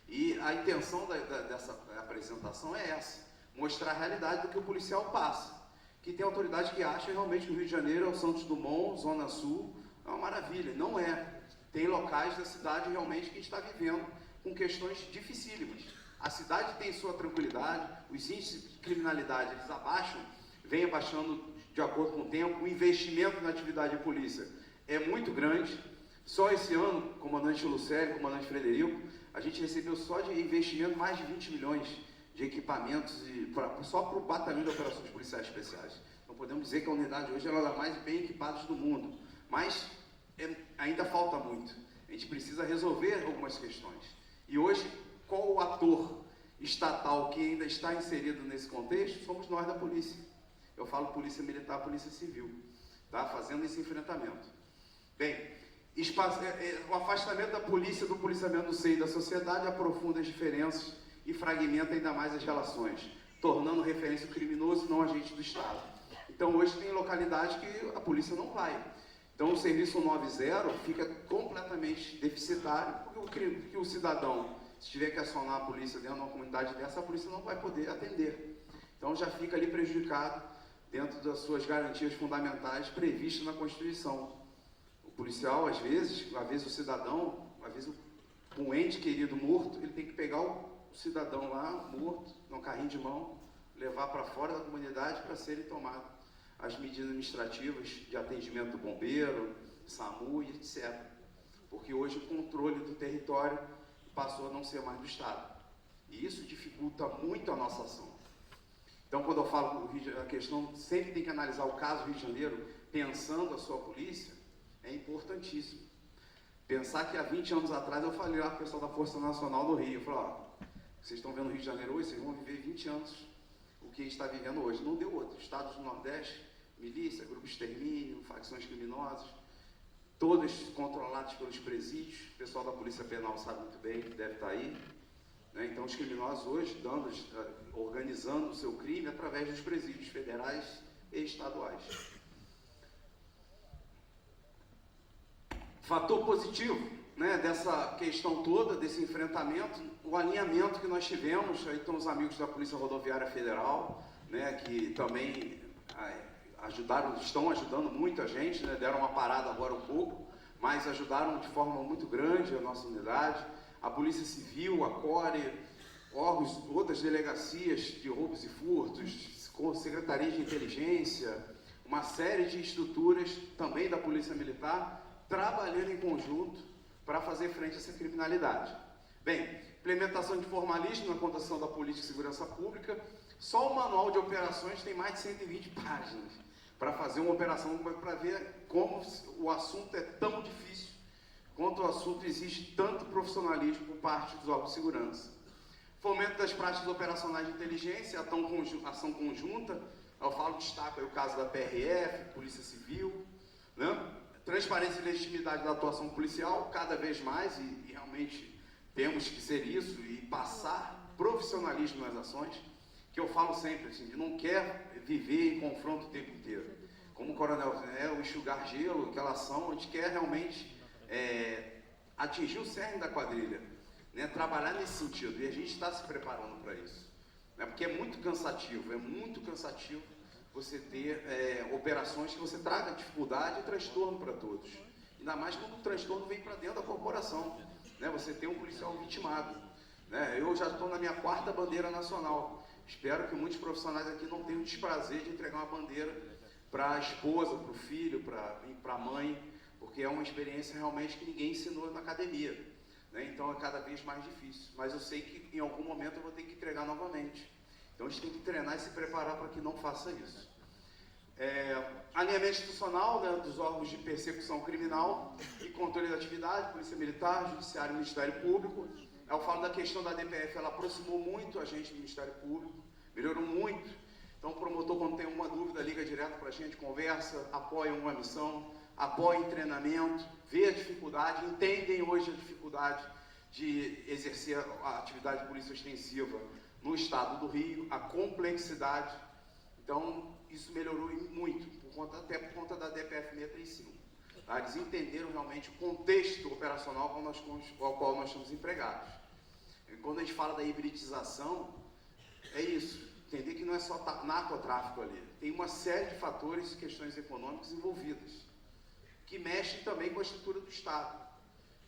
E a intenção dessa apresentação é essa, mostrar a realidade do que o policial passa. Que tem autoridade que acha realmente que o Rio de Janeiro é o Santos Dumont, Zona Sul, é uma maravilha. Não é. Tem locais da cidade realmente que está vivendo com questões dificílimas. A cidade tem sua tranquilidade, os índices de criminalidade eles abaixam, vem abaixando de acordo com o tempo, o investimento na atividade de polícia é muito grande. Só esse ano, comandante Lucério, comandante Frederico, a gente recebeu só de investimento mais de 20 milhões de equipamentos só para o batalhão de operações policiais especiais. Então podemos dizer que a unidade hoje ela é a mais bem equipada do mundo, mas ainda falta muito. A gente precisa resolver algumas questões. E hoje, qual o ator estatal que ainda está inserido nesse contexto? Somos nós da polícia. Eu falo polícia militar, polícia civil, tá? Fazendo esse enfrentamento. Bem, o afastamento da polícia do policiamento do seio da sociedade aprofunda as diferenças e fragmenta ainda mais as relações, tornando referência o criminoso e não agente do Estado. Então hoje tem localidades que a polícia não vai. Então o serviço 190 fica completamente deficitário, porque o cidadão, se tiver que acionar a polícia dentro de uma comunidade dessa, a polícia não vai poder atender. Então já fica ali prejudicado dentro das suas garantias fundamentais previstas na Constituição. policial, às vezes o cidadão, um ente querido morto, ele tem que pegar o cidadão lá, morto, num carrinho de mão, levar para fora da comunidade para serem tomadas as medidas administrativas de atendimento do bombeiro, SAMU e etc. Porque hoje o controle do território passou a não ser mais do Estado. E isso dificulta muito a nossa ação. Então, quando eu falo a questão, sempre tem que analisar o caso Rio de Janeiro, pensando a sua polícia, é importantíssimo. Pensar que há 20 anos atrás eu falei lá com o pessoal da Força Nacional do Rio, eu falei, ó, vocês estão vendo o Rio de Janeiro hoje, vocês vão viver 20 anos o que a gente está vivendo hoje. Não deu outro. Estados do Nordeste, milícia, grupos de extermínio, facções criminosas, todas controladas pelos presídios. O pessoal da Polícia Penal sabe muito bem que deve estar aí. Né? Então, os criminosos hoje organizando o seu crime através dos presídios federais e estaduais. Fator positivo, né, dessa questão toda, desse enfrentamento, o alinhamento que nós tivemos, aí estão os amigos da Polícia Rodoviária Federal, né, que também estão ajudando muito a gente, né, deram uma parada agora um pouco, mas ajudaram de forma muito grande a nossa unidade, a Polícia Civil, a CORE, órgãos, outras delegacias de roubos e furtos, Secretaria de Inteligência, uma série de estruturas também da Polícia Militar, trabalhando em conjunto para fazer frente a essa criminalidade. Bem, implementação de formalismo na condução da política de segurança pública, só o manual de operações tem mais de 120 páginas para fazer uma operação, para ver como o assunto é tão difícil, quanto o assunto exige tanto profissionalismo por parte dos órgãos de segurança. Fomento das práticas operacionais de inteligência, ação conjunta, eu falo, destaco aí o caso da PRF, Polícia Civil, né? Transparência e legitimidade da atuação policial, cada vez mais, e realmente temos que ser isso, e passar profissionalismo nas ações, que eu falo sempre, assim, de não quer viver em confronto o tempo inteiro. Como o coronel, o enxugar gelo, aquela ação, a gente quer realmente atingir o cerne da quadrilha, né, trabalhar nesse sentido, e a gente está se preparando para isso, né, porque é muito cansativo você ter operações que você traga dificuldade e transtorno para todos. Ainda mais quando o transtorno vem para dentro da corporação. Né? Você tem um policial vitimado. Né? Eu já estou na minha 4ª bandeira nacional. Espero que muitos profissionais aqui não tenham o desprazer de entregar uma bandeira para a esposa, para o filho, para a mãe, porque é uma experiência realmente que ninguém ensinou na academia. Né? Então é cada vez mais difícil. Mas eu sei que em algum momento eu vou ter que entregar novamente. Então a gente tem que treinar e se preparar para que não faça isso. Alinhamento institucional, né, dos órgãos de persecução criminal e controle da atividade, Polícia Militar, Judiciário e Ministério Público. Eu falo da questão da DPF, ela aproximou muito a gente do Ministério Público, melhorou muito. Então o promotor, quando tem uma dúvida, liga direto para a gente, conversa, apoia uma missão, apoia em treinamento, vê a dificuldade, entendem hoje a dificuldade de exercer a atividade de polícia ostensiva no estado do Rio, a complexidade. Então, isso melhorou muito, até por conta da DPF 635. Tá? Eles entenderam realmente o contexto operacional ao qual nós estamos empregados. E quando a gente fala da hibridização, é isso, entender que não é só narcotráfico ali. Tem uma série de fatores e questões econômicas envolvidas, que mexem também com a estrutura do Estado.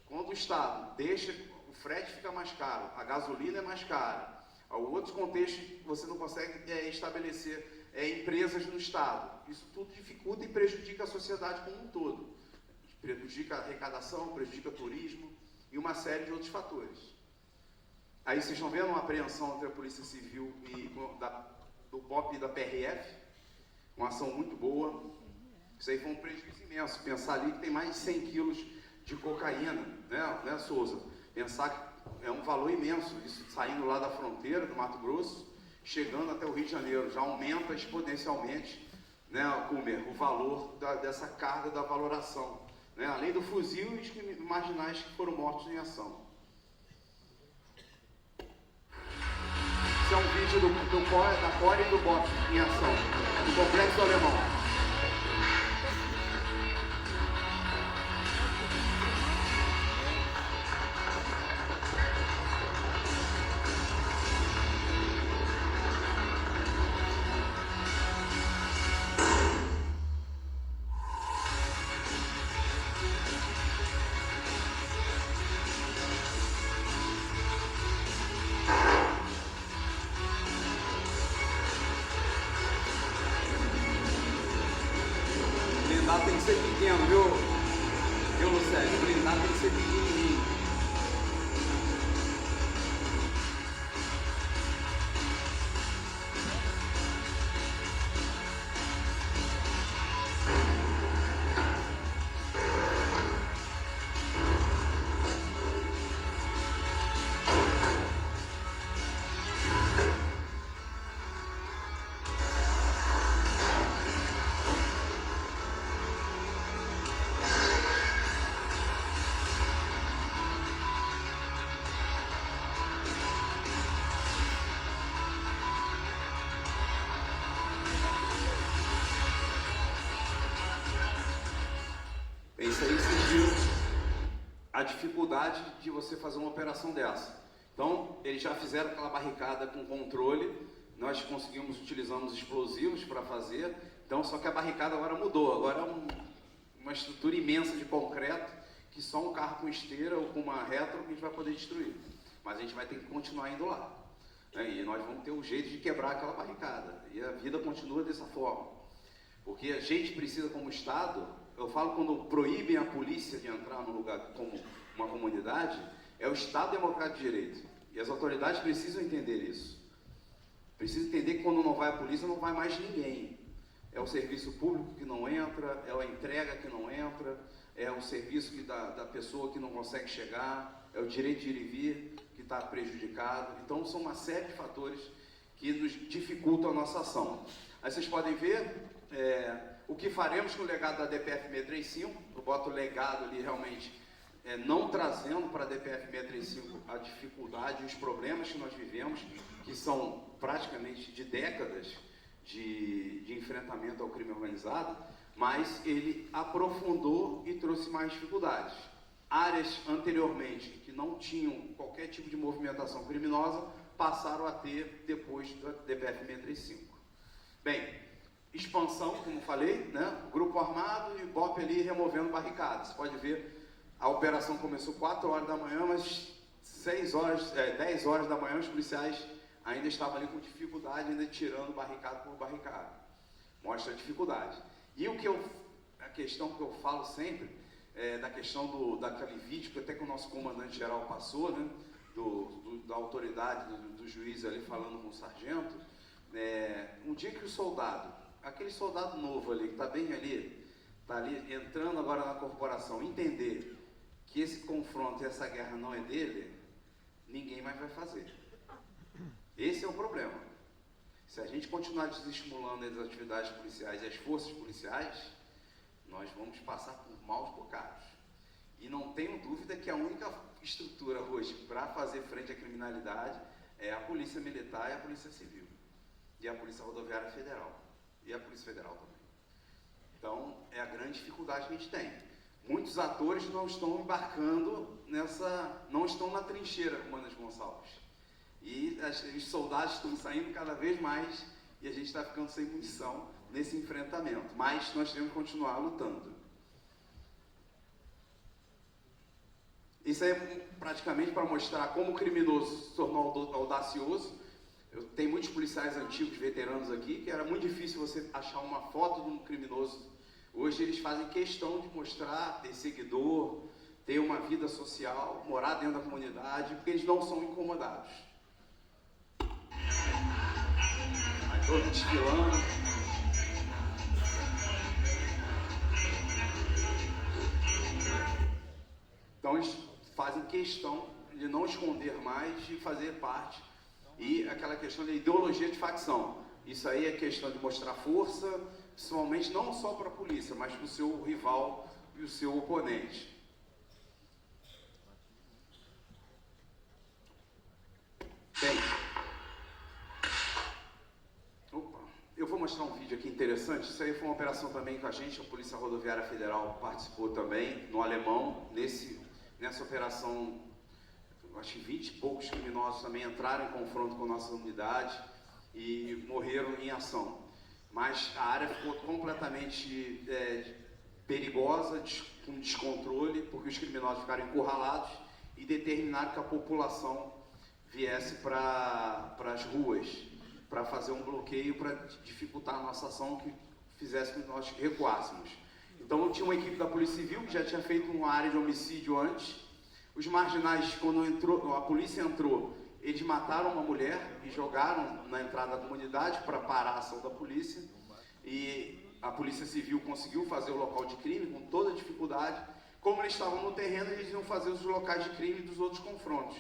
Quando o Estado deixa, o frete fica mais caro, a gasolina é mais cara, outros contextos você não consegue estabelecer empresas no Estado. Isso tudo dificulta e prejudica a sociedade como um todo. Prejudica a arrecadação, prejudica o turismo e uma série de outros fatores. Aí vocês estão vendo uma apreensão entre a Polícia Civil e do BOP e da PRF, uma ação muito boa. Isso aí foi um prejuízo imenso. Pensar ali que tem mais de 100 quilos de cocaína, né, Souza? Pensar que é um valor imenso, isso saindo lá da fronteira, do Mato Grosso, chegando até o Rio de Janeiro, já aumenta exponencialmente, né, Kumer, o valor dessa carga da valoração, né, além do fuzil e os marginais que foram mortos em ação. Esse é um vídeo da CORE e do BOP em ação, do Complexo Alemão. blindado tem que ser pequeno, viu? Viu, Lucélio? O blindado tem que ser pequenininho. Isso aí exigiu a dificuldade de você fazer uma operação dessa. Então, eles já fizeram aquela barricada com controle, nós utilizamos explosivos para fazer, então só que a barricada agora mudou, agora é uma estrutura imensa de concreto, que só um carro com esteira ou com uma retro que a gente vai poder destruir. Mas a gente vai ter que continuar indo lá, né? E nós vamos ter um jeito de quebrar aquela barricada, e a vida continua dessa forma. Porque a gente precisa, como Estado, eu falo quando proíbem a polícia de entrar num lugar como uma comunidade, é o Estado Democrático de Direito. E as autoridades precisam entender isso. Precisam entender que quando não vai a polícia, não vai mais ninguém. É o serviço público que não entra, é a entrega que não entra, é o serviço da pessoa que não consegue chegar, é o direito de ir e vir que está prejudicado. Então, são uma série de fatores que nos dificultam a nossa ação. Aí vocês podem ver o que faremos com o legado da DPF 635. Eu boto o legado ali realmente, não trazendo para a DPF 635 a dificuldade e os problemas que nós vivemos, que são praticamente de décadas de enfrentamento ao crime organizado, mas ele aprofundou e trouxe mais dificuldades. Áreas anteriormente que não tinham qualquer tipo de movimentação criminosa passaram a ter depois da DPF 635. Bem, expansão, como falei, né? Grupo armado e BOP ali removendo barricadas. Você pode ver, a operação começou 4 horas da manhã, mas 10 horas da manhã os policiais ainda estavam ali com dificuldade, ainda tirando barricada por barricada. Mostra a dificuldade. E a questão que eu falo sempre, da questão daquele vídeo que até que o nosso comandante-geral passou, né? Da autoridade, do juiz ali falando com o sargento, um dia que o soldado, aquele soldado novo ali, que está bem ali, está ali entrando agora na corporação, entender que esse confronto e essa guerra não é dele, ninguém mais vai fazer. Esse é o problema. Se a gente continuar desestimulando as atividades policiais e as forças policiais, nós vamos passar por maus bocados. E não tenho dúvida que a única estrutura hoje para fazer frente à criminalidade é a Polícia Militar e a Polícia Civil. E a Polícia Rodoviária Federal. E a Polícia Federal também. Então, é a grande dificuldade que a gente tem. Muitos atores não estão embarcando não estão na trincheira, comandante Gonçalves. E os soldados estão saindo cada vez mais e a gente está ficando sem munição nesse enfrentamento. Mas nós temos que continuar lutando. Isso é praticamente para mostrar como o criminoso se tornou audacioso. Tem muitos policiais antigos, veteranos aqui, que era muito difícil você achar uma foto de um criminoso. Hoje eles fazem questão de mostrar, ter seguidor, ter uma vida social, morar dentro da comunidade, porque eles não são incomodados. Aí todos desfilando. Então eles fazem questão de não esconder mais, de fazer parte. E aquela questão da ideologia de facção. Isso aí é questão de mostrar força, principalmente não só para a polícia, mas para o seu rival e o seu oponente. Bem, eu vou mostrar um vídeo aqui interessante. Isso aí foi uma operação também com a gente, a Polícia Rodoviária Federal participou também, no Alemão. Nessa operação, acho que 20 e poucos criminosos também entraram em confronto com a nossa unidade e morreram em ação. Mas a área ficou completamente perigosa, com descontrole, porque os criminosos ficaram encurralados e determinaram que a população viesse para as ruas, para fazer um bloqueio, para dificultar a nossa ação, que fizesse com que nós recuássemos. Então tinha uma equipe da Polícia Civil que já tinha feito uma área de homicídio antes. Os marginais, quando a polícia entrou, eles mataram uma mulher e jogaram na entrada da comunidade para parar a ação da polícia. E a Polícia Civil conseguiu fazer o local de crime com toda dificuldade. Como eles estavam no terreno, eles iam fazer os locais de crime dos outros confrontos.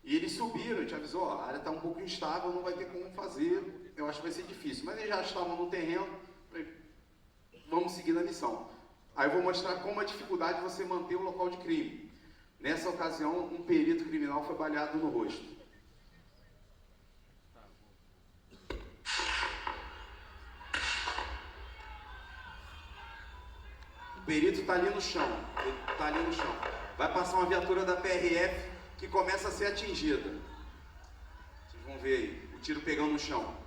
E eles subiram, a gente avisou, ó, a área está um pouco instável, não vai ter como fazer, eu acho que vai ser difícil. Mas eles já estavam no terreno, vamos seguir na missão. Aí eu vou mostrar como a dificuldade de você manter o local de crime. Nessa ocasião, um perito criminal foi baleado no rosto. O perito está ali no chão, Vai passar uma viatura da PRF que começa a ser atingida. Vocês vão ver aí, o tiro pegando no chão.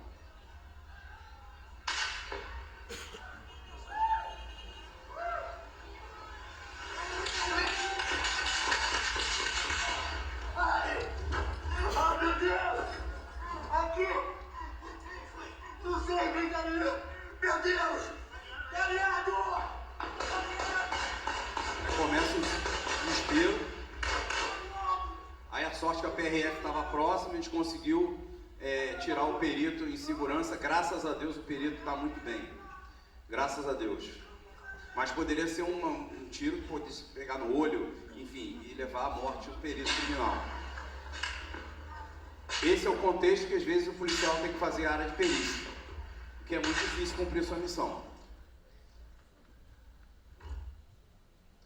Começa o desespero. Aí a sorte que a PRF estava próxima, a gente conseguiu tirar o perito em segurança. Graças a Deus o perito está muito bem. Graças a Deus. Mas poderia ser um tiro que pudesse pegar no olho, enfim, e levar à morte o perito criminal. Esse é o contexto que às vezes o policial tem que fazer a área de perícia, que é muito difícil cumprir sua missão.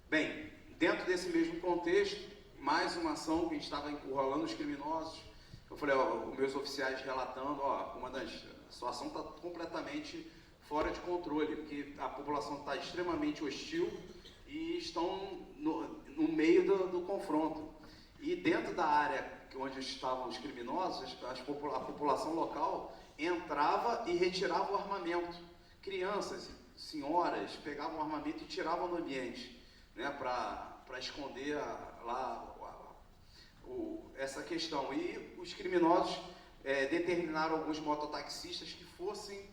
Bem, dentro desse mesmo contexto, mais uma ação que a gente estava encurralando os criminosos. Eu falei, ó, os meus oficiais relatando, ó, comandante, a situação está completamente fora de controle, porque a população está extremamente hostil e estão no meio do confronto. E dentro da área onde estavam os criminosos, a população local entrava e retirava o armamento. Crianças, senhoras, pegavam o armamento e tiravam do ambiente, né, para esconder essa questão. E os criminosos determinaram alguns mototaxistas que fossem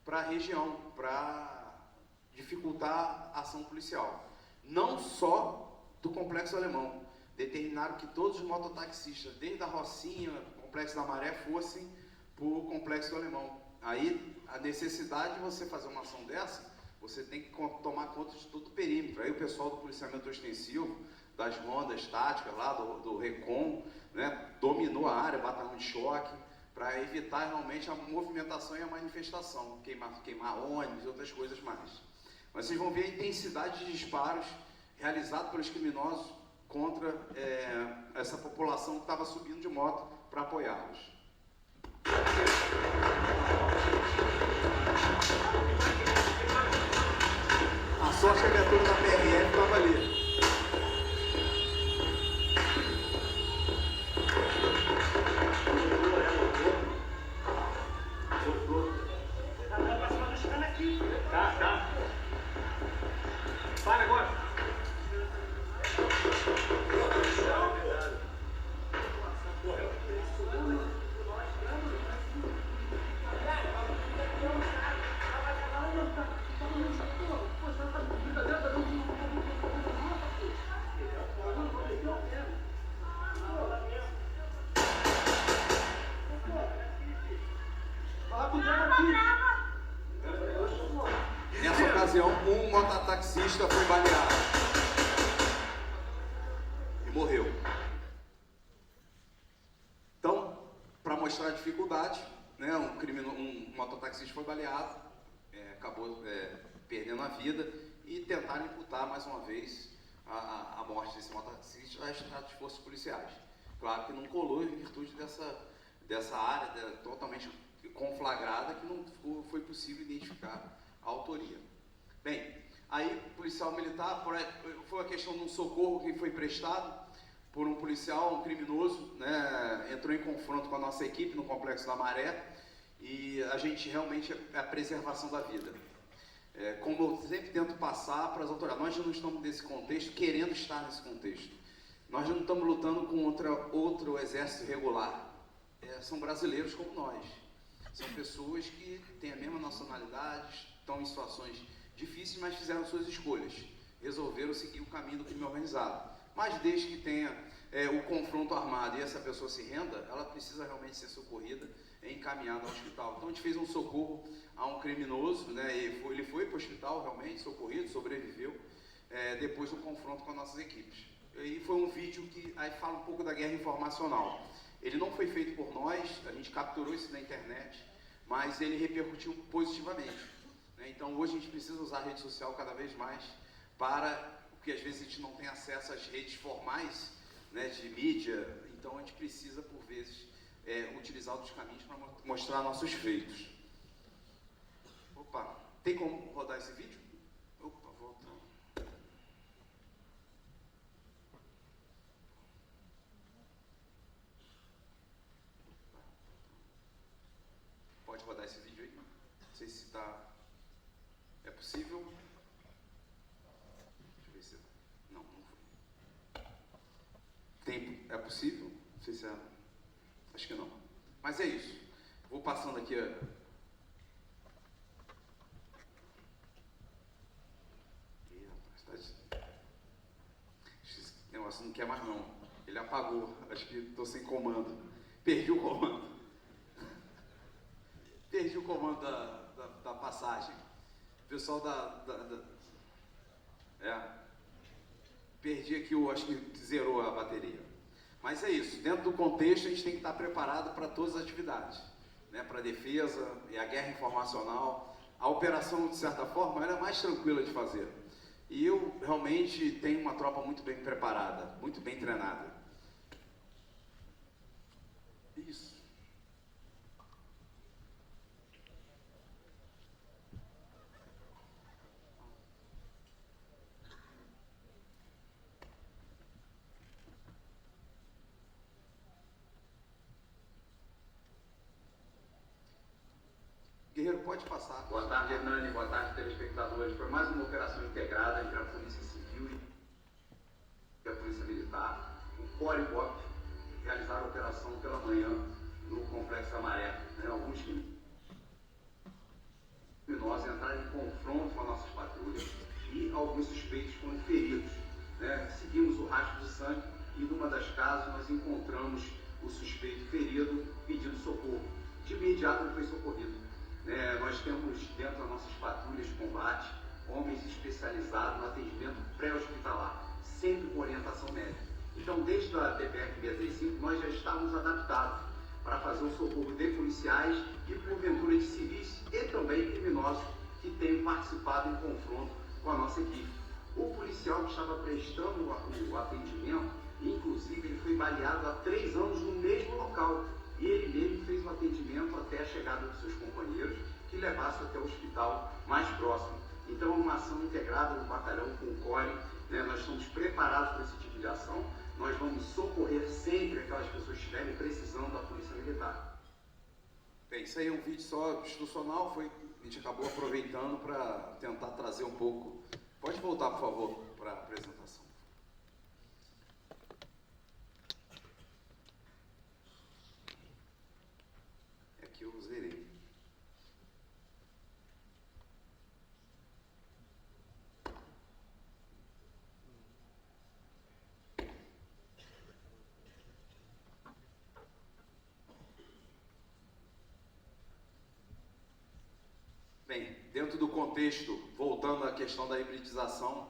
para a região, para dificultar a ação policial. Não só do Complexo Alemão. Determinaram que todos os mototaxistas, desde a Rocinha, Complexo da Maré, fossem para o Complexo do Alemão. Aí, a necessidade de você fazer uma ação dessa, você tem que tomar conta de todo o perímetro. Aí o pessoal do policiamento ostensivo, das rondas táticas lá, do RECOM, né, dominou a área, batalhão de choque, para evitar realmente a movimentação e a manifestação, queimar ônibus e outras coisas mais. Mas vocês vão ver a intensidade de disparos realizados pelos criminosos contra essa população que estava subindo de moto para apoiá-los. A sorte é que a viatura da PRF estava ali. Tá. Para agora. Nessa ocasião, um mototaxista foi baleado e morreu. Então, para mostrar a dificuldade, né, um mototaxista foi baleado, acabou perdendo a vida, e tentaram imputar mais uma vez a morte desse mototaxista às forças policiais. Claro que não colou em virtude dessa área totalmente conflagrada, que não foi possível identificar a autoria. Bem, aí o policial militar, foi a questão de um socorro que foi prestado por um policial, um criminoso, né, entrou em confronto com a nossa equipe no Complexo da Maré, e a gente realmente é a preservação da vida. Como eu sempre tento passar para as autoridades, nós não estamos nesse contexto, querendo estar nesse contexto. Nós não estamos lutando contra outro exército regular. São brasileiros como nós. São pessoas que têm a mesma nacionalidade, estão em situações difíceis, mas fizeram suas escolhas, resolveram seguir o caminho do crime organizado. Mas desde que tenha o confronto armado e essa pessoa se renda, ela precisa realmente ser socorrida e encaminhada ao hospital. Então a gente fez um socorro a um criminoso, né? Ele foi para o hospital realmente, socorrido, sobreviveu, depois do confronto com as nossas equipes. E foi um vídeo que aí fala um pouco da guerra informacional. Ele não foi feito por nós, a gente capturou isso na internet, mas ele repercutiu positivamente, né? Então hoje a gente precisa usar a rede social cada vez mais porque às vezes a gente não tem acesso às redes formais, né, de mídia, então a gente precisa por vezes utilizar outros caminhos para mostrar nossos feitos. Opa, tem como rodar esse vídeo? Opa, voltando. Pode rodar esse vídeo aí? Não sei se está... É possível? Deixa eu ver se... Não foi. É possível? Não sei se é... Acho que não. Mas é isso. Vou passando aqui... Ih, rapaz, esse negócio não quer mais não. Ele apagou. Acho que estou sem comando. Perdi o comando. Perdi o comando da passagem. O pessoal perdi aqui, acho que zerou a bateria. Mas é isso, dentro do contexto a gente tem que estar preparado para todas as atividades, né? Para a defesa e a guerra informacional. A operação, de certa forma, era mais tranquila de fazer. E eu realmente tenho uma tropa muito bem preparada, muito bem treinada. Isso. Guerreiro, pode passar. Boa tarde, Hernani. Boa tarde, telespectadores. Foi mais uma operação integrada entre a Polícia Civil e a Polícia Militar. O COR e o BOP realizaram a operação pela manhã no Complexo da Maré. Alguns criminosos entraram em confronto com as nossas patrulhas e alguns suspeitos foram feridos. Seguimos o rastro de sangue e numa das casas nós encontramos o suspeito ferido pedindo socorro. De imediato ele foi socorrido. Nós temos dentro das nossas patrulhas de combate homens especializados no atendimento pré-hospitalar, sempre com orientação médica. Então, desde a DPF 635, nós já estávamos adaptados para fazer o socorro de policiais e, porventura, de civis e também criminosos que tenham participado em confronto com a nossa equipe. O policial que estava prestando o atendimento, inclusive, ele foi baleado há 3 anos no mesmo local. E ele mesmo fez o atendimento até a chegada dos seus companheiros, que levassem até o hospital mais próximo. Então, é uma ação integrada no batalhão com o CORE, nós estamos preparados para esse tipo de ação, nós vamos socorrer sempre aquelas pessoas que estiverem precisando da Polícia Militar. Bem, isso aí é um vídeo só institucional, a gente acabou aproveitando para tentar trazer um pouco... Pode voltar, por favor, para a apresentação. Que eu zerei. Bem, dentro do contexto, voltando à questão da hibridização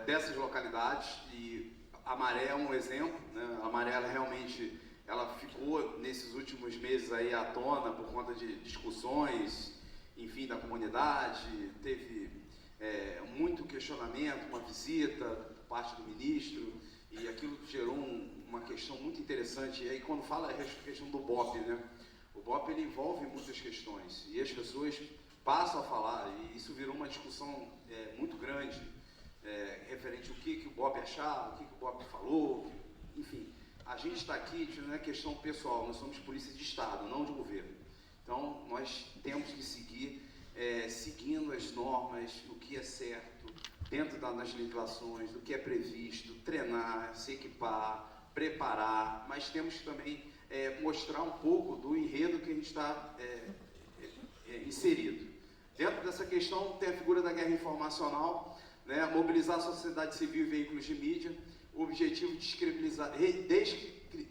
dessas localidades, e a Maré é um exemplo, né? A Maré ela ficou nesses últimos meses aí à tona por conta de discussões, enfim, da comunidade, teve muito questionamento, uma visita por parte do ministro, e aquilo gerou uma questão muito interessante. E aí quando fala a questão do BOP, né? O BOP ele envolve muitas questões, e as pessoas passam a falar, e isso virou uma discussão muito grande, referente ao que o BOP achava, o que o BOP falou, enfim. A gente está aqui, não é questão pessoal, nós somos polícia de Estado, não de governo. Então, nós temos que seguir, seguindo as normas, o que é certo, dentro das legislações, do que é previsto, treinar, se equipar, preparar, mas temos que também mostrar um pouco do enredo que a gente está inserido. Dentro dessa questão tem a figura da guerra informacional, né, mobilizar a sociedade civil e veículos de mídia, o objetivo de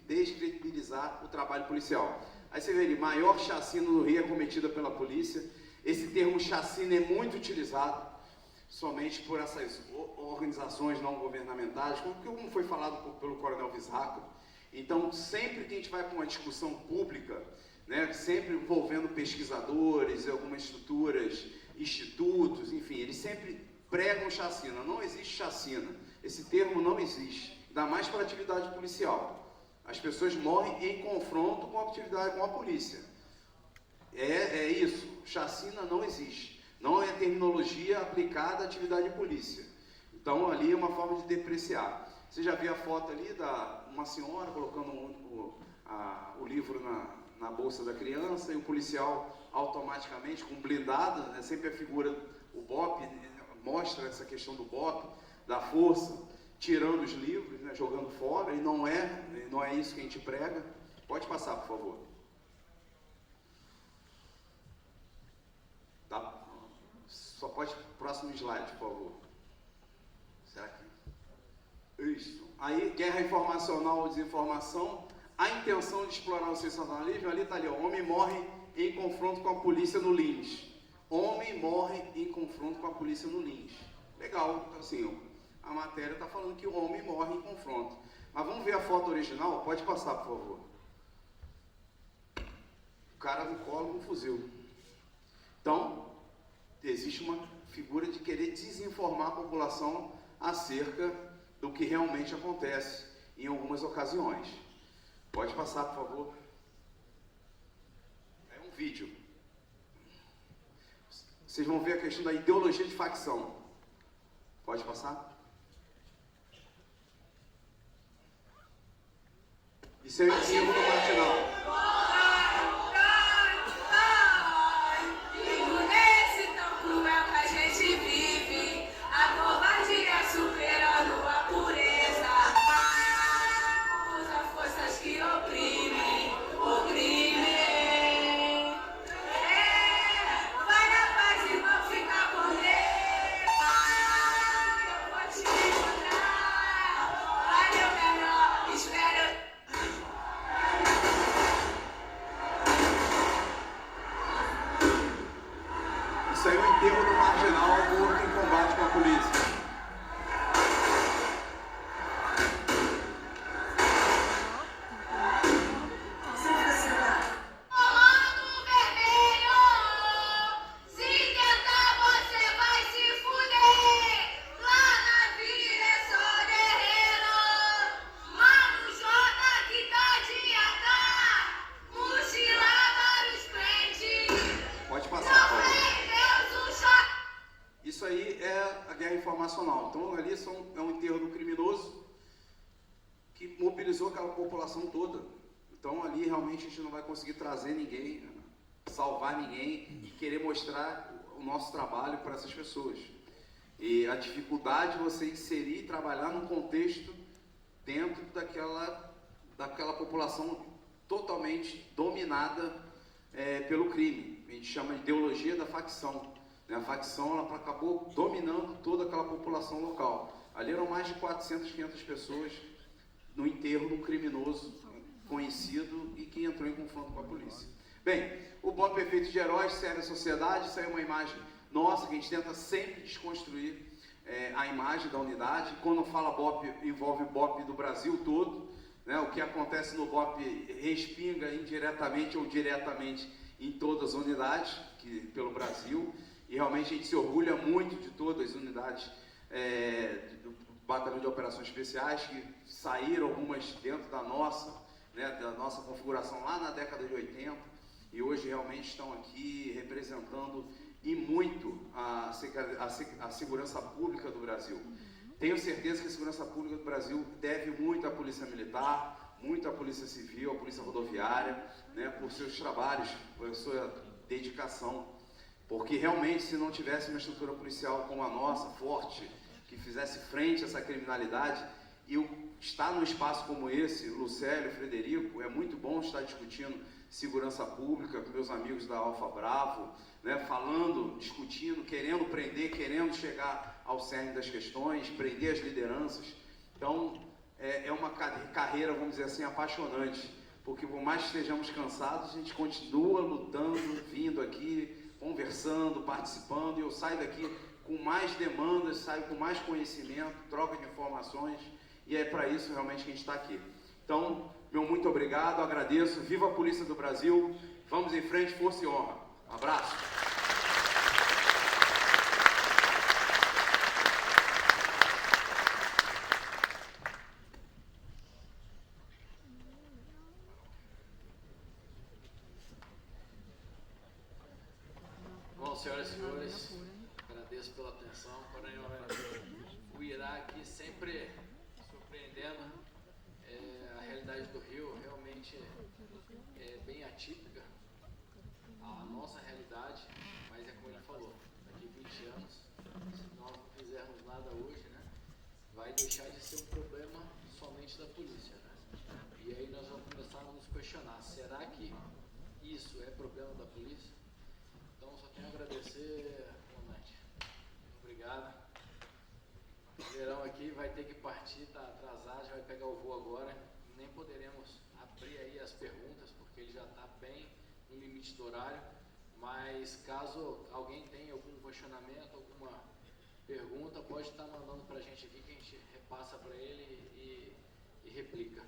descredibilizar o trabalho policial. Aí você vê ali, maior chacina no Rio é cometida pela polícia. Esse termo chacina é muito utilizado somente por essas organizações não governamentais, como foi falado pelo Coronel Visraco. Então, sempre que a gente vai para uma discussão pública, né, sempre envolvendo pesquisadores, algumas estruturas, institutos, enfim, eles sempre pregam chacina. Não existe chacina. Esse termo não existe. Ainda mais para a atividade policial. As pessoas morrem em confronto com a atividade, com a polícia. É isso. Chacina não existe. Não é terminologia aplicada à atividade de polícia. Então, ali é uma forma de depreciar. Você já viu a foto ali da uma senhora colocando o livro na bolsa da criança e o policial automaticamente com blindado, né, sempre a figura, o BOP, mostra essa questão do BOP, da força, tirando os livros, né, jogando fora, e não é isso que a gente prega. Pode passar, por favor. Tá? Só pode, próximo slide, por favor. Será que... Isso. Aí, guerra informacional ou desinformação, a intenção de explorar o sensacionalismo, ali está ali, ó, homem morre em confronto com a polícia no Lins. Homem morre em confronto com a polícia no Lins. Legal, então assim, a matéria está falando que o homem morre em confronto. Mas vamos ver a foto original? Pode passar, por favor. O cara no colo com um fuzil. Então, existe uma figura de querer desinformar a população acerca do que realmente acontece em algumas ocasiões. Pode passar, por favor. É um vídeo. Vocês vão ver a questão da ideologia de facção. Pode passar? Isso é o erro do marginal. Isso aí é o enterro do marginal morto em combate com a polícia. Pode passar, por favor. Isso aí é a guerra informacional. Então, ali é um enterro do criminoso que mobilizou aquela população toda. Então, ali realmente a gente não vai conseguir trazer ninguém, salvar ninguém e querer mostrar o nosso trabalho para essas pessoas. E a dificuldade de você inserir e trabalhar num contexto dentro daquela população totalmente dominada pelo crime. A gente chama de ideologia da facção. A facção ela acabou dominando toda aquela população local. Ali eram mais de 400, 500 pessoas no enterro de um criminoso conhecido e que entrou em confronto com a polícia. Bem, o BOP é feito de heróis, serve a sociedade. Isso aí é uma imagem nossa que a gente tenta sempre desconstruir a imagem da unidade. Quando fala BOP, envolve o BOP do Brasil todo, né? O que acontece no BOP respinga indiretamente ou diretamente em todas as unidades pelo Brasil. E realmente a gente se orgulha muito de todas as unidades do Batalhão de Operações Especiais, que saíram algumas dentro da nossa configuração lá na década de 80, e hoje realmente estão aqui representando e muito a segurança pública do Brasil. Tenho certeza que a segurança pública do Brasil deve muito à Polícia Militar, muito à Polícia Civil, à Polícia Rodoviária, né, por seus trabalhos, por sua dedicação. Porque realmente, se não tivesse uma estrutura policial como a nossa, forte, que fizesse frente a essa criminalidade, e estar num espaço como esse, Lucélio, Frederico, é muito bom estar discutindo segurança pública com meus amigos da Alfa Bravo, né, falando, discutindo, querendo prender, querendo chegar ao cerne das questões, prender as lideranças. Então, é uma carreira, vamos dizer assim, apaixonante, porque por mais que estejamos cansados, a gente continua lutando, vindo aqui, conversando, participando, e eu saio daqui com mais demandas, saio com mais conhecimento, troca de informações, e é para isso realmente que a gente está aqui. Então, meu muito obrigado, agradeço, viva a Polícia do Brasil, vamos em frente, força e honra. Um abraço. Bom, senhoras e senhores, agradeço pela atenção. Coronel, o Irá aqui sempre surpreendendo. A realidade do Rio realmente é bem atípica. A nossa realidade, mas é como ele falou, daqui 20 anos, se nós não fizermos nada hoje, né, vai deixar de ser um problema somente da polícia, né? E aí nós vamos começar a nos questionar, será que isso é problema da polícia? Então só tenho a agradecer, comandante. Obrigado. O Verão aqui vai ter que partir, está atrasado, já vai pegar o voo agora. Nem poderemos abrir aí as perguntas, porque ele já está bem no limite do horário. Mas caso alguém tenha algum questionamento, alguma pergunta, pode estar mandando para a gente aqui que a gente repassa para ele e replica.